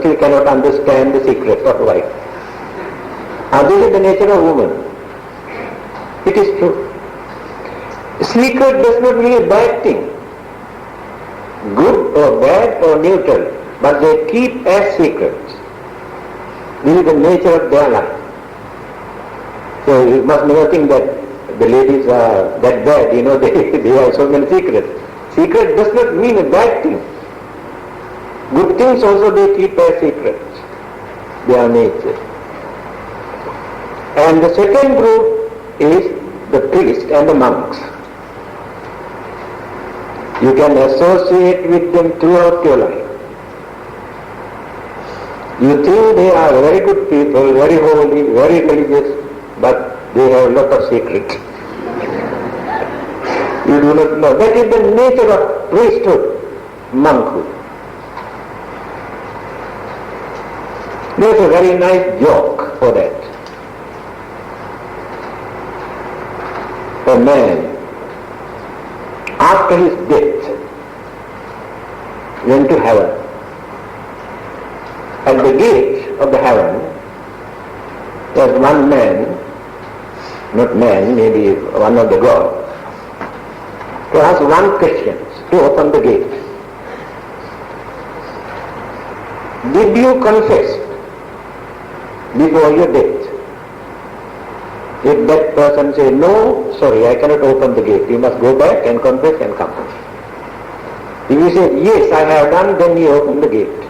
still cannot understand the secret of wife. And this is the nature of woman. It is true. Secret does not mean a bad thing. Good or bad or neutral. But they keep as secrets. This is the nature of their life. So you must never think that the ladies are that bad, they have so many secrets. Secret does not mean a bad thing. Good things also they keep as secrets. Their nature. And the second group is the priests and the monks. You can associate with them throughout your life. You think they are very good people, very holy, very religious, but they have a lot of secrets. You do not know. That is the nature of priesthood, monkhood. There's a very nice joke for that. A man, after his death, went to heaven. At the gate of the heaven, there's one man, not man, maybe one of the gods, to ask one question to open the gate. did you confess before your death? If that person says, no, sorry, I cannot open the gate, you must go back and confess and come. If you say, yes, I have done, then you open the gate.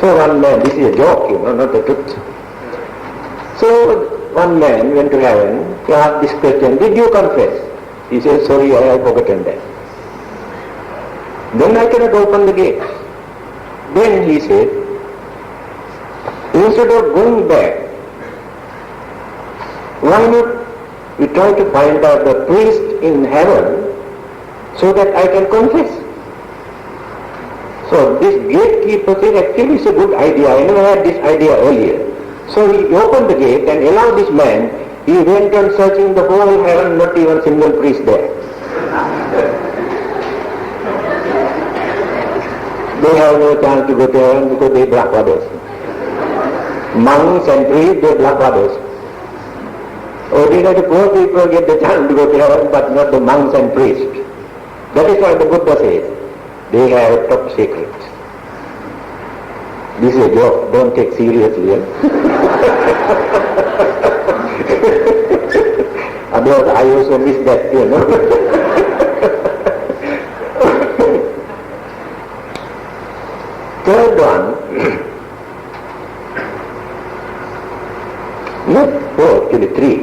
So one man, this is a joke, not the truth. So one man went to heaven to ask this question, did you confess? He said, sorry, I have forgotten that. Then I cannot open the gate. Then he said, instead of going back, why not we try to find out the priest in heaven so that I can confess? So this gatekeeper said, actually it's a good idea, I never had this idea earlier. So he opened the gate and allowed this man, he went on searching the whole heaven, not even a single priest there. They have no chance to go to heaven because they block others. Monks and priests, they block others. Ordinary poor people get the chance to go to heaven, but not the monks and priests. That is why the Buddha says, they have a top secret. This is a joke, don't take seriously. Otherwise I also miss that, Third one, not four, actually three.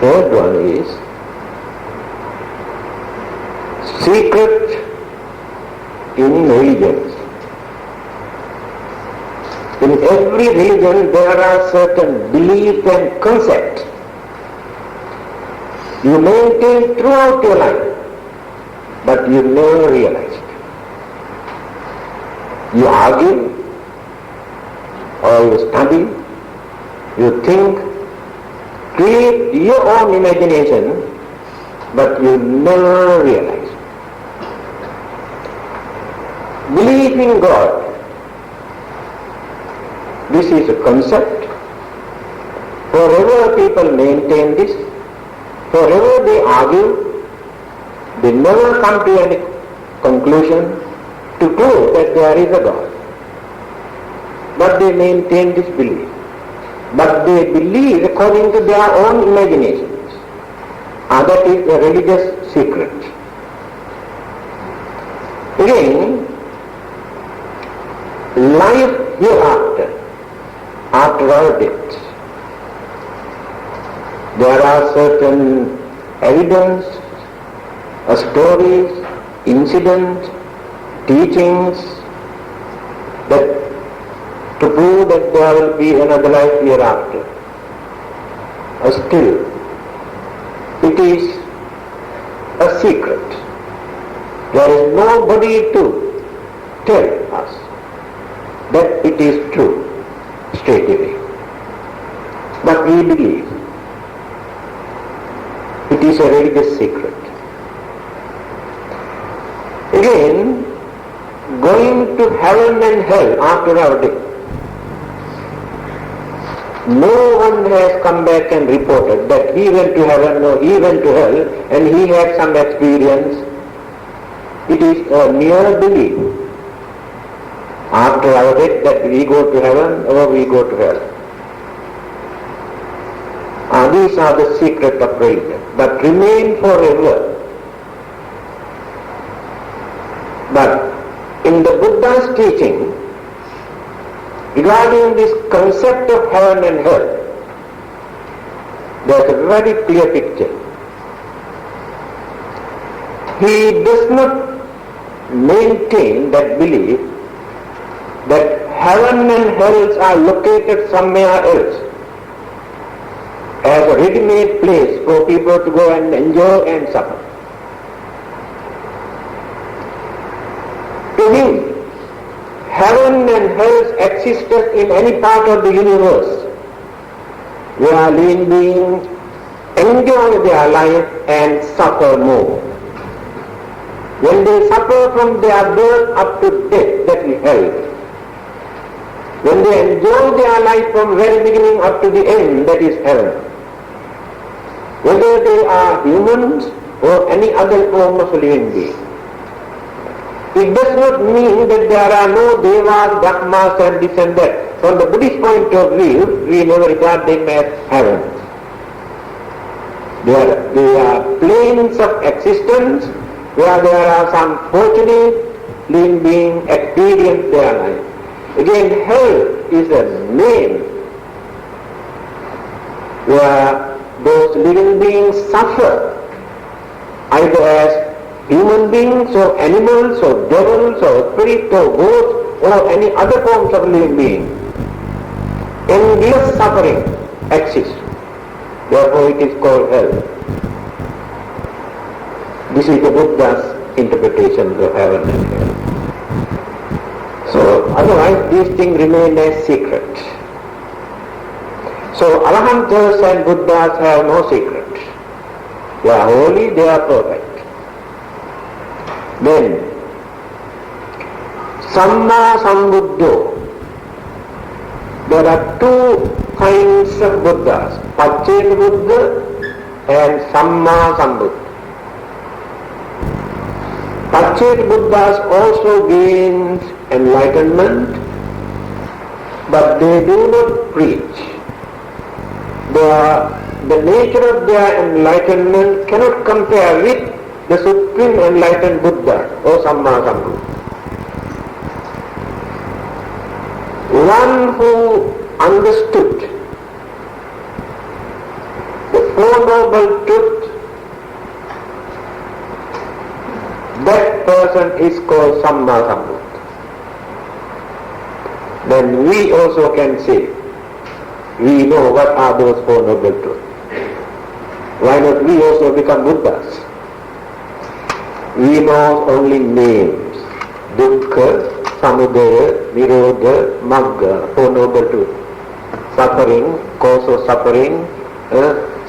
Third one is secret in religions. In every religion there are certain beliefs and concepts you maintain throughout your life, but you never realize it. You argue, or you study, you think, create your own imagination, but you never realize. Belief in God, this is a concept. Forever people maintain this, forever they argue, they never come to any conclusion to prove that there is a God. But they maintain this belief. But they believe according to their own imaginations. That is a religious secret. Again, life hereafter, after our death, there are certain evidence, stories, incidents, teachings that to prove that there will be another life hereafter. Still, it is a secret. There is nobody to tell us that it is true straight away. But we believe it is a religious secret. Again, going to heaven and hell after our death. No one has come back and reported that he went to heaven or he went to hell and he had some experience. It is a mere belief after our death that we go to heaven or we go to hell. These are the secret of religion, but remain forever. But in the Buddha's teaching, regarding this concept of heaven and hell, there is a very clear picture. He does not maintain that belief that heaven and hell are located somewhere else as a ready-made place for people to go and enjoy and suffer. To him, heaven and hell existed in any part of the universe where living beings enjoy their life and suffer more. When they suffer from their birth up to death, that is hell. When they enjoy their life from very beginning up to the end, that is heaven. whether they are humans or any other form of living being. It does not mean that there are no devas, brahmas and this and that. From the Buddhist point of view, we never regard them as heavens. They are planes of existence where there are some fortunate living beings experience their life. Again, hell is a name where those living beings suffer either as human beings or animals or devils or spirits or ghosts or any other forms of living being. Endless suffering exists. Therefore it is called hell. This is the Buddha's interpretation of heaven and hell. So otherwise these things remain as secret. So Arahantas and Buddhas have no secret. They are holy, they are perfect. Then Samma Sambuddho. There are two kinds of Buddhas, Pacceka Buddha and Samma Sambuddha. Pacceka Buddhas also gain enlightenment, but they do not preach. The nature of their enlightenment cannot compare with the Supreme Enlightened Buddha or Samma Sambuddha. One who understood the Four Noble Truths, that person is called Samma Sambuddha. Then we also can say, we know what are those Four Noble Truths. Why not we also become Buddhas? We know only names. Dukkha, Samudaya, Nirodha, Magga, Four Noble Truths. Suffering, cause of suffering,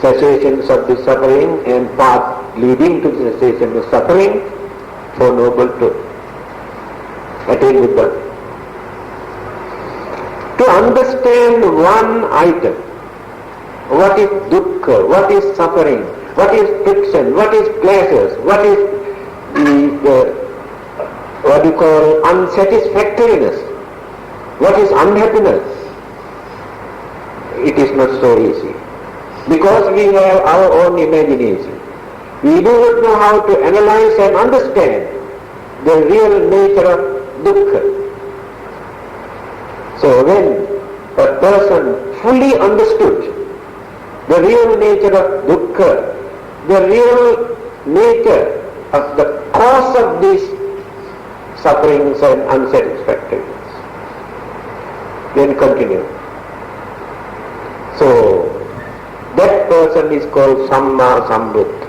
cessations of the suffering and path leading to the cessation of suffering, Four Noble Truths. Attain Buddha. To understand one item, what is dukkha, what is suffering, what is friction, what is pleasures, what is what you call unsatisfactoriness, what is unhappiness, it is not so easy. Because we have our own imagination. We do not know how to analyze and understand the real nature of dukkha. So when a person fully understood the real nature of dukkha, the real nature of the cause of these sufferings and unsatisfactoriness, then continue. So that person is called Samma Sambuddha.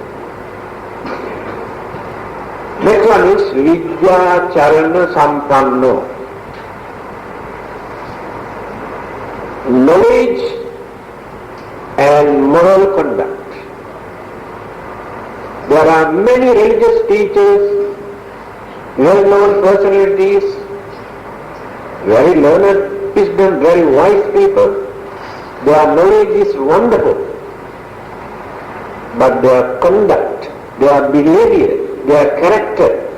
Next one is Vidya Charana Sampanno. Knowledge and moral conduct. There are many religious teachers, well-known personalities, very learned, wisdom, very wise people. Their knowledge is wonderful, but their conduct, their behavior, their character,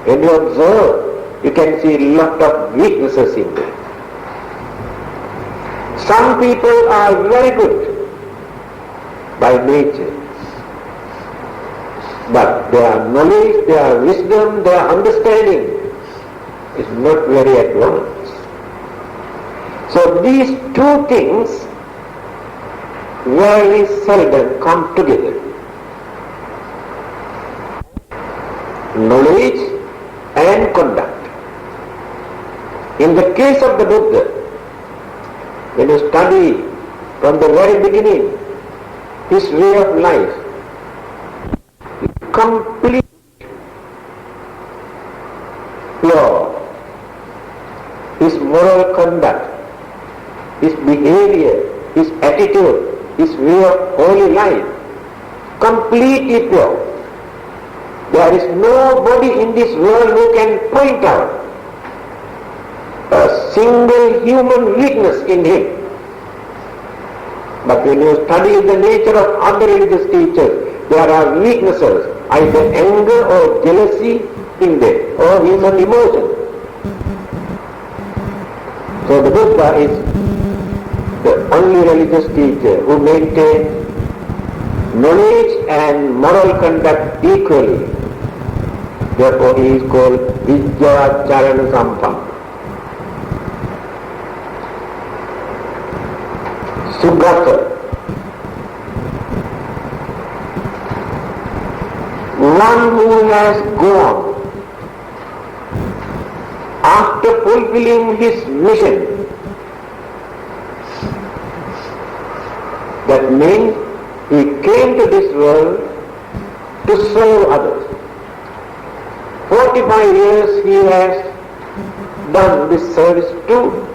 when you observe, you can see a lot of weaknesses in them. Some people are very good by nature, but their knowledge, their wisdom, their understanding is not very advanced. So these two things very seldom come together. Knowledge and conduct. In the case of the Buddha, when you study from the very beginning his way of life, complete pure, his moral conduct, his behavior, his attitude, his way of holy life, completely pure. There is nobody in this world who can point out a single human weakness in him. But when you study the nature of other religious teachers, there are weaknesses, either anger or jealousy in them, or human emotion. So the Buddha is the only religious teacher who maintains knowledge and moral conduct equally. Therefore he is called Vijja Charana Sampanna. Sugata. One who has gone after fulfilling his mission. That means he came to this world to serve others. 45 years he has done this service too,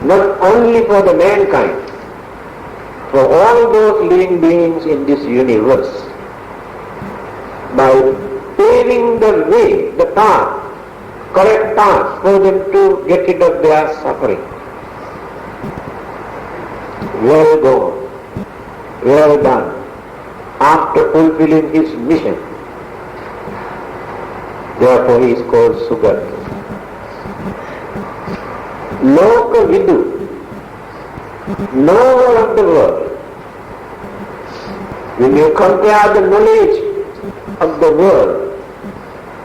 not only for the mankind, for all those living beings in this universe, by paving the way, the path, correct path for them to get rid of their suffering. Well gone, well done, after fulfilling his mission. Therefore he is called Sugata. Loka Vidu, knower of the world. When you compare the knowledge of the world,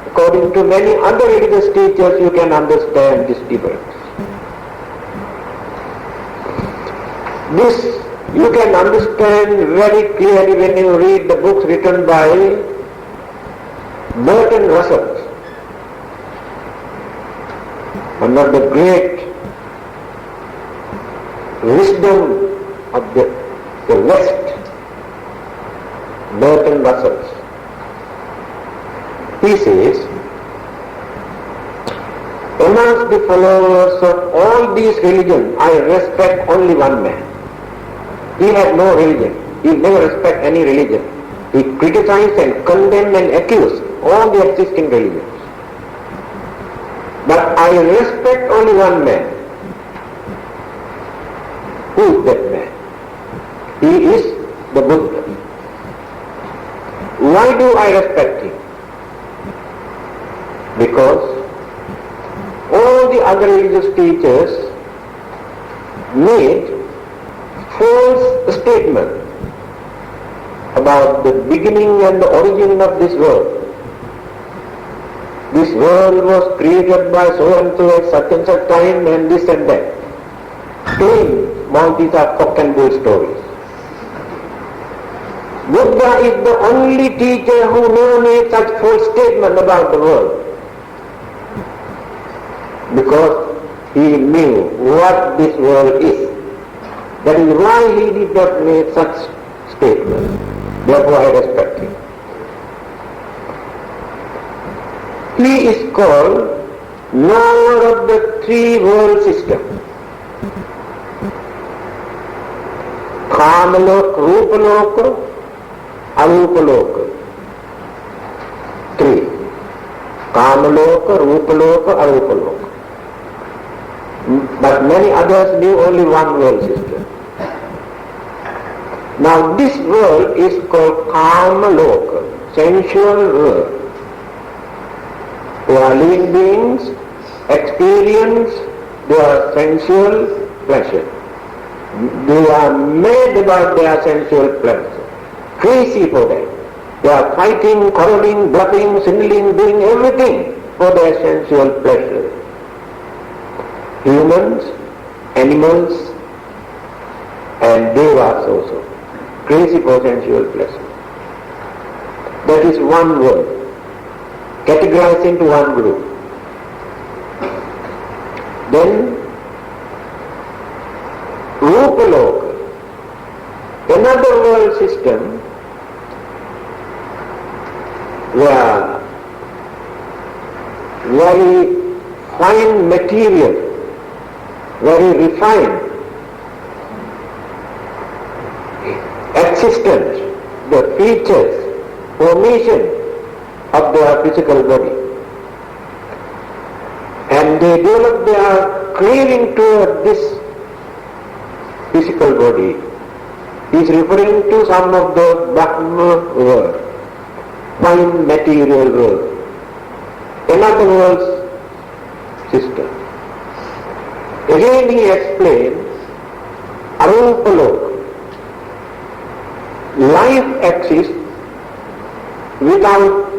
according to many other religious teachers, you can understand this difference. This you can understand very clearly when you read the books written by Bertrand Russell, one of the great wisdom of the West, Bertrand Russell. He says, amongst the followers of all these religions, I respect only one man. He had no religion. He never respect any religion. He criticized and condemned and accused all the existing religions. But I respect only one man. Who is that man? He is the Buddha. Why do I respect him? Because all the other religious teachers made false statement about the beginning and the origin of this world. This world was created by so and so at such and such time and this and that. Claim all these are cock and bull stories. Buddha is the only teacher who never made such false statement about the world. Because he knew what this world is. That is why he did not make such statements. Therefore I respect him. He is called knower of the three world system. Kamaloka, Rupaloka, Arupaloka. Three. Kamaloka, Rupaloka, Arupaloka. But many others knew only one world system. Now this world is called Kamaloka, sensual world. They are living beings, experience their sensual pleasure. They are mad about their sensual pleasure. Crazy for them. They are fighting, quarreling, bluffing, signaling, doing everything for their sensual pleasure. Humans, animals, and devas also. Crazy for sensual pleasure. That is one word, categorized into one group. Then, Rupaloka, another world system where very fine material, very refined existence, the features, formation of their physical body. And they develop their craving toward this physical body He is referring to some of the Brahma world, fine material world, another world's system. Again he explains Arupaloka. Life exists without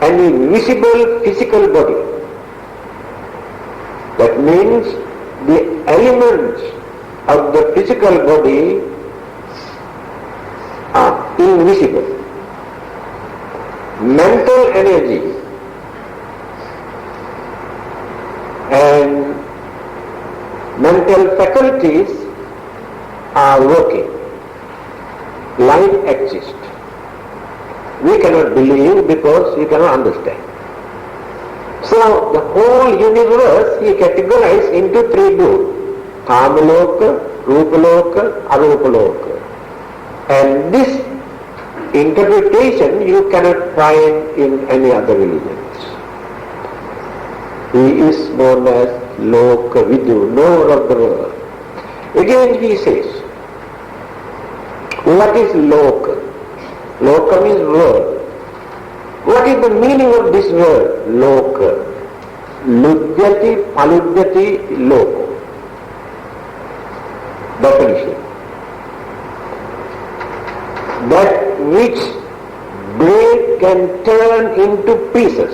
any visible physical body. That means the elements of the physical body are invisible. Mental energy and mental faculties are working. Life exists. We cannot believe because we cannot understand. So the whole universe he categorized into three groups: Kamaloka, Rupaloka, Arupaloka. And this interpretation you cannot find in any other religions. He is known as Loka Vidu, knower of the world. Again he says, what is Loka? Loka means world. What is the meaning of this word? Loka. Ludyati, paludyati, loko. Definition. That which blade can turn into pieces.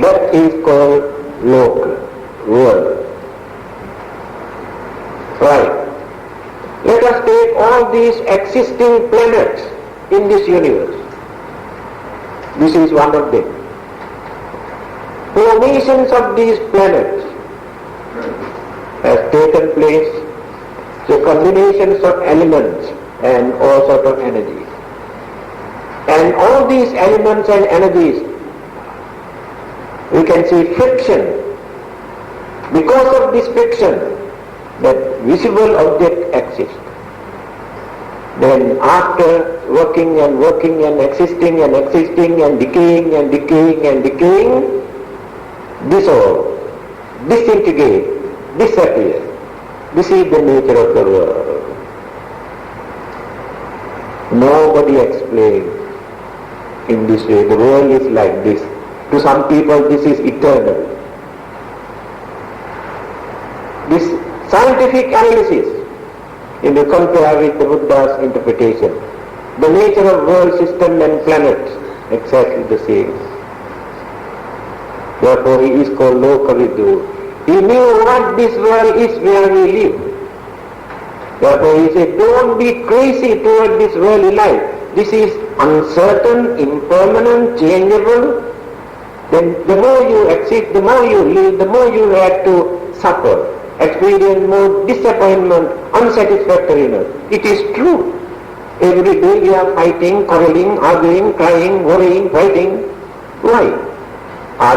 That is called loka, world. Right. Let us take all these existing planets in this universe. This is one of them. Formations of these planets has taken place through combinations of elements and all sorts of energies. And all these elements and energies, we can see friction. Because of this friction, that visible object exists. Then after working and working and existing and existing and decaying and decaying and decaying, dissolve, disintegrate, disappear. This is the nature of the world. Nobody explains in this way. The world is like this. To some people this is eternal. This scientific analysis, if you compare with the Buddha's interpretation, the nature of world system and planets, exactly the same. Therefore he is called Lokavidu. He knew what this world is where we live. Therefore he said, don't be crazy toward this worldly life. This is uncertain, impermanent, changeable. Then the more you exist, the more you live, the more you have to suffer, experience more disappointment, unsatisfactoriness. It is true. Every day we are fighting, quarreling, arguing, crying, worrying, fighting. Why?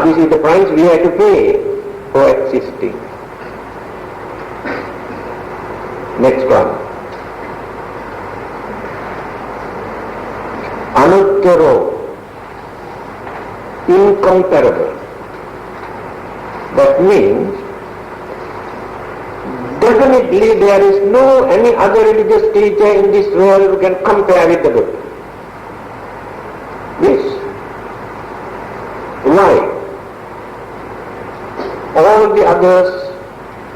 This is the price we have to pay for existing. Next one. Anuttaro, incomparable. That means definitely there is no any other religious teacher in this world who can compare with the Buddha. Yes. Why? All the others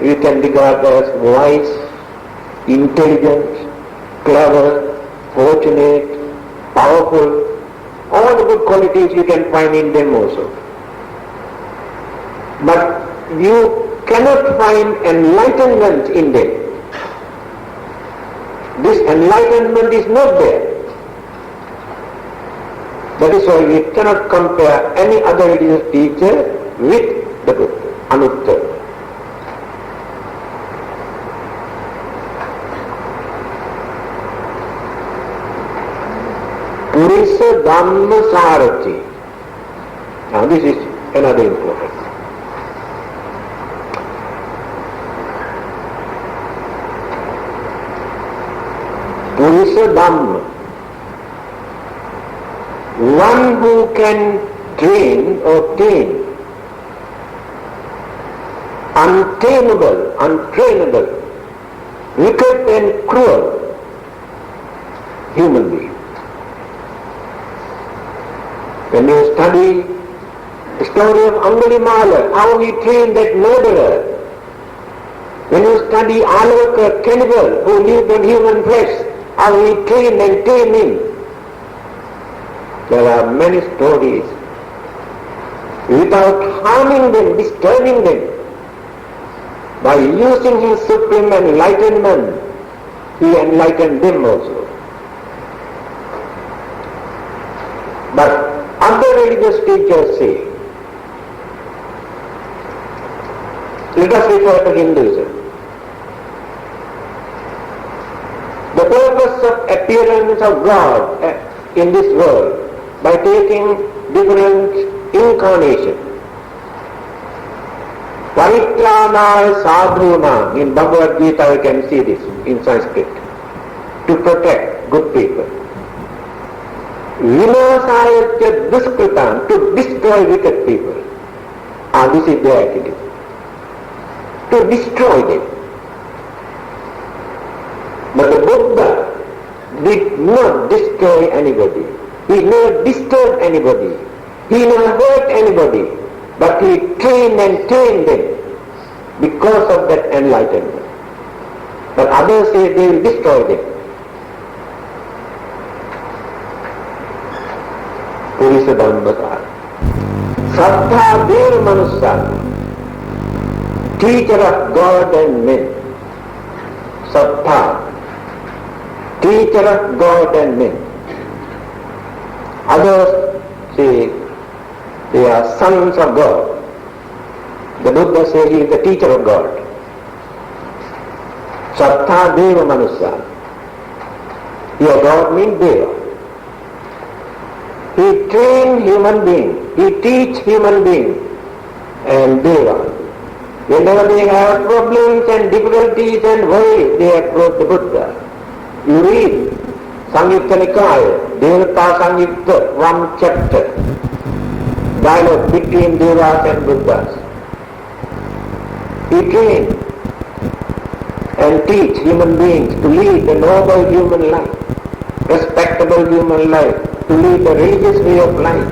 you can regard as wise, intelligent, clever, fortunate, powerful. All the good qualities you can find in them also. But you cannot find enlightenment in them. This enlightenment is not there. That is why we cannot compare any other religious teacher with the Buddha, Anuttara. Purisa Dhamma Sarathi. Now this is another important. Purisa Dhamma. One who can train or tame untamable, untrainable wicked and cruel human being. When you study the story of Angulimala, how he trained that murderer, when you study Alavaka, cannibal who lived on human flesh, how he trained and tamed him, there are many stories. Without harming them, disturbing them, by using his supreme enlightenment, he enlightened them also. But other religious teachers say, let us refer to Hinduism. The purpose of appearance of God in this world by taking different incarnations. Paritranaya sadhuna, in Bhagavad Gita you can see this in Sanskrit, to protect good people. Vinasaya duskritam, to destroy wicked people. This is their attitude. To destroy them. But the Buddha did not destroy anybody. He never disturbed anybody. He never hurt anybody. But he trained and tamed them because of that enlightenment. But others say they will destroy them. Purisa Dhammasara. Sattha Deva Manusya, teacher of God and men. Sattha, teacher of God and men. Others say they are sons of God. The Buddha says he is the teacher of God. Sattha Deva Manusya. Here God means Deva. He trained human beings, he teach human beings and Deva. Whenever they have problems and difficulties and worries, they approach the Buddha. You read Samyutta Nikaya, Devata Samyutta, one chapter, dialogue between Devas and Buddhas. He trains and teach human beings to lead a noble human life, respectable human life, to lead a religious way of life.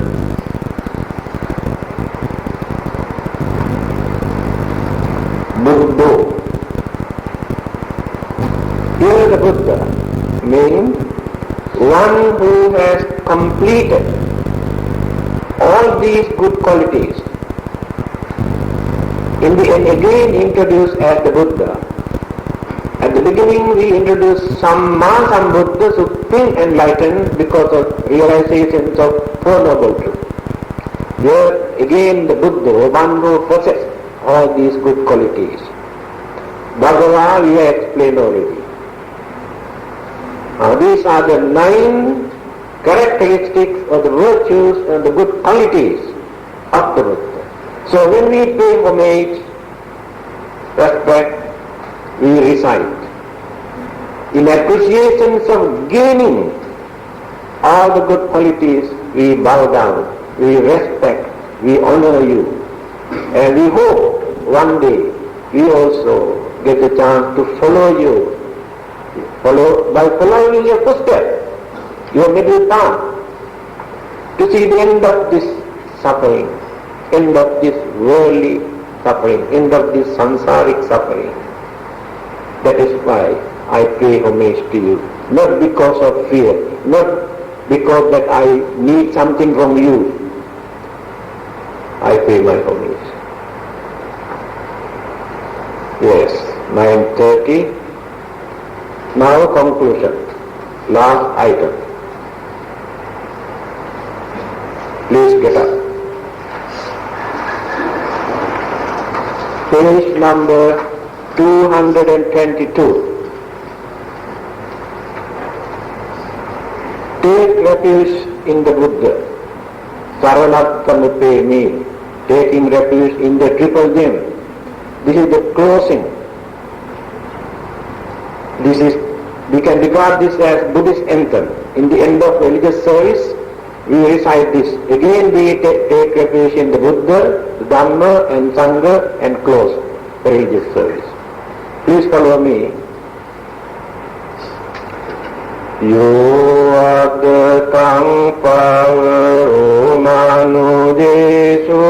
Buddha. Here the Buddha means one who has completed all these good qualities. In the end again introduced as the Buddha. At the beginning we introduced Samma Sambuddha, supreme enlightened because of realizations of Four Noble Truths. Here again the Buddha, one who possessed all these good qualities. Bhagavad we have explained already. These are the 9 characteristics of the virtues and the good qualities of the Buddha. So when we pay homage, respect, we recite. In appreciation of gaining all the good qualities, we bow down, we respect, we honor you. And we hope one day we also get a chance to follow you, by following your footsteps, your middle path, to see the end of this suffering, end of this worldly suffering, end of this samsaric suffering. That is why I pay homage to you, not because of fear, not because that I need something from you. I pay my homage. Yes, 9:30. Now conclusion. Last item. Please get up. Page number 222. Take refuge in the Buddha. Saranattamupemi, taking refuge in the triple gem. This is the closing. We can regard this as Buddhist anthem. In the end of religious service, we recite this. Again we take refuge in the Buddha, the Dhamma and Sangha and close the religious service. Please follow me यो अद्तं पवरो मनुजेषु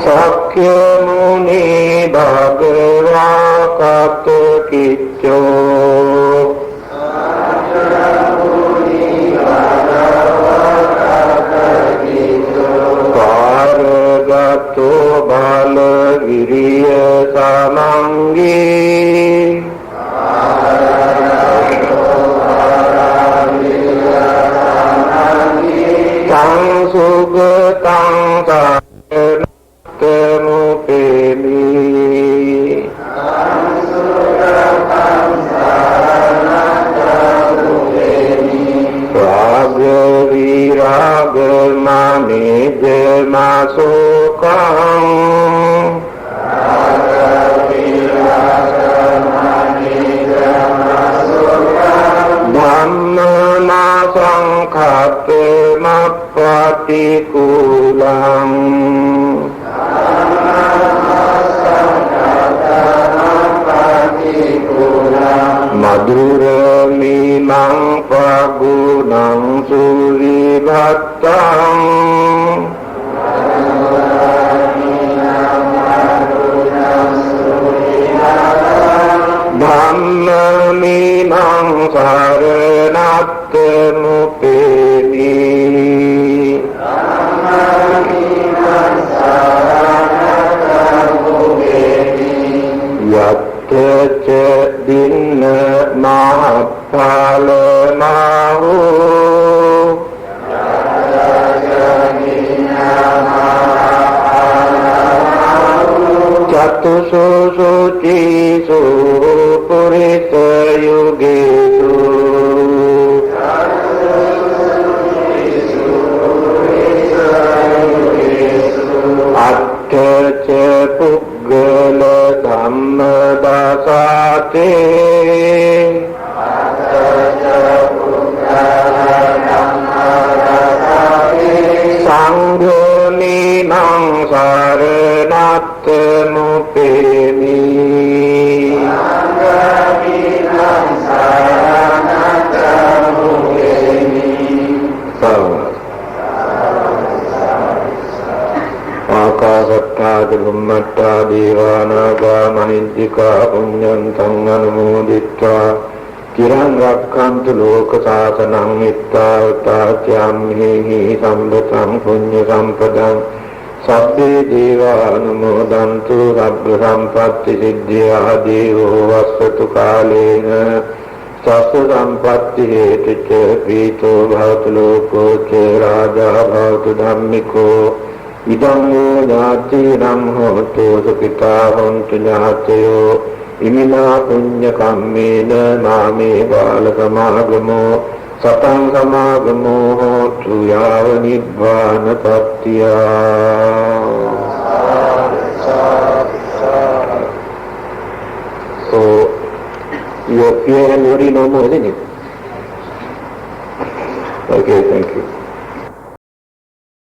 शक्य मुनि भगवा कतकिच्चो कारगतो बल वीर्य समंगी संसुगतं प्रतिकूलम् मधुरमीमां प्रगुणं सुविभक्तम् धम्ममीमां शरणार्थमुपेमि यच्च दिन महत्फलमाहो चतुषु शुचिषु पुरुषयुगेषु अट्ठ च पुग्गल धम्मदासाते संघनीनां शरणार्थमुपेमि आकाशत्तादि बुम्मत्ता देवानागा महिन्दिका पुण्यन्तं अनुमोदित्वा चिरं रक्षन्तु लोकशासनं इत्तावतास्याम्हि सम्पतं पुण्यसम्पदं सब्बे देवानुमोदन्तु सर्वसम्पत्तिसिद्ध्या देवो वसतु कालेन सस्व सम्पत्तिहेतु च प्रीतो भवतु लोको च राजा भवतु धम्मिको इदं वो ज्ञातिरं होतु सुखिता हन्तु ज्ञातयो इमिना पुण्यकम्मेन मामे बालसमागमो सतं समागमो होतु यावनिर्वाणपत्त्या So you appear and worry no more, isn't it? Okay, thank you.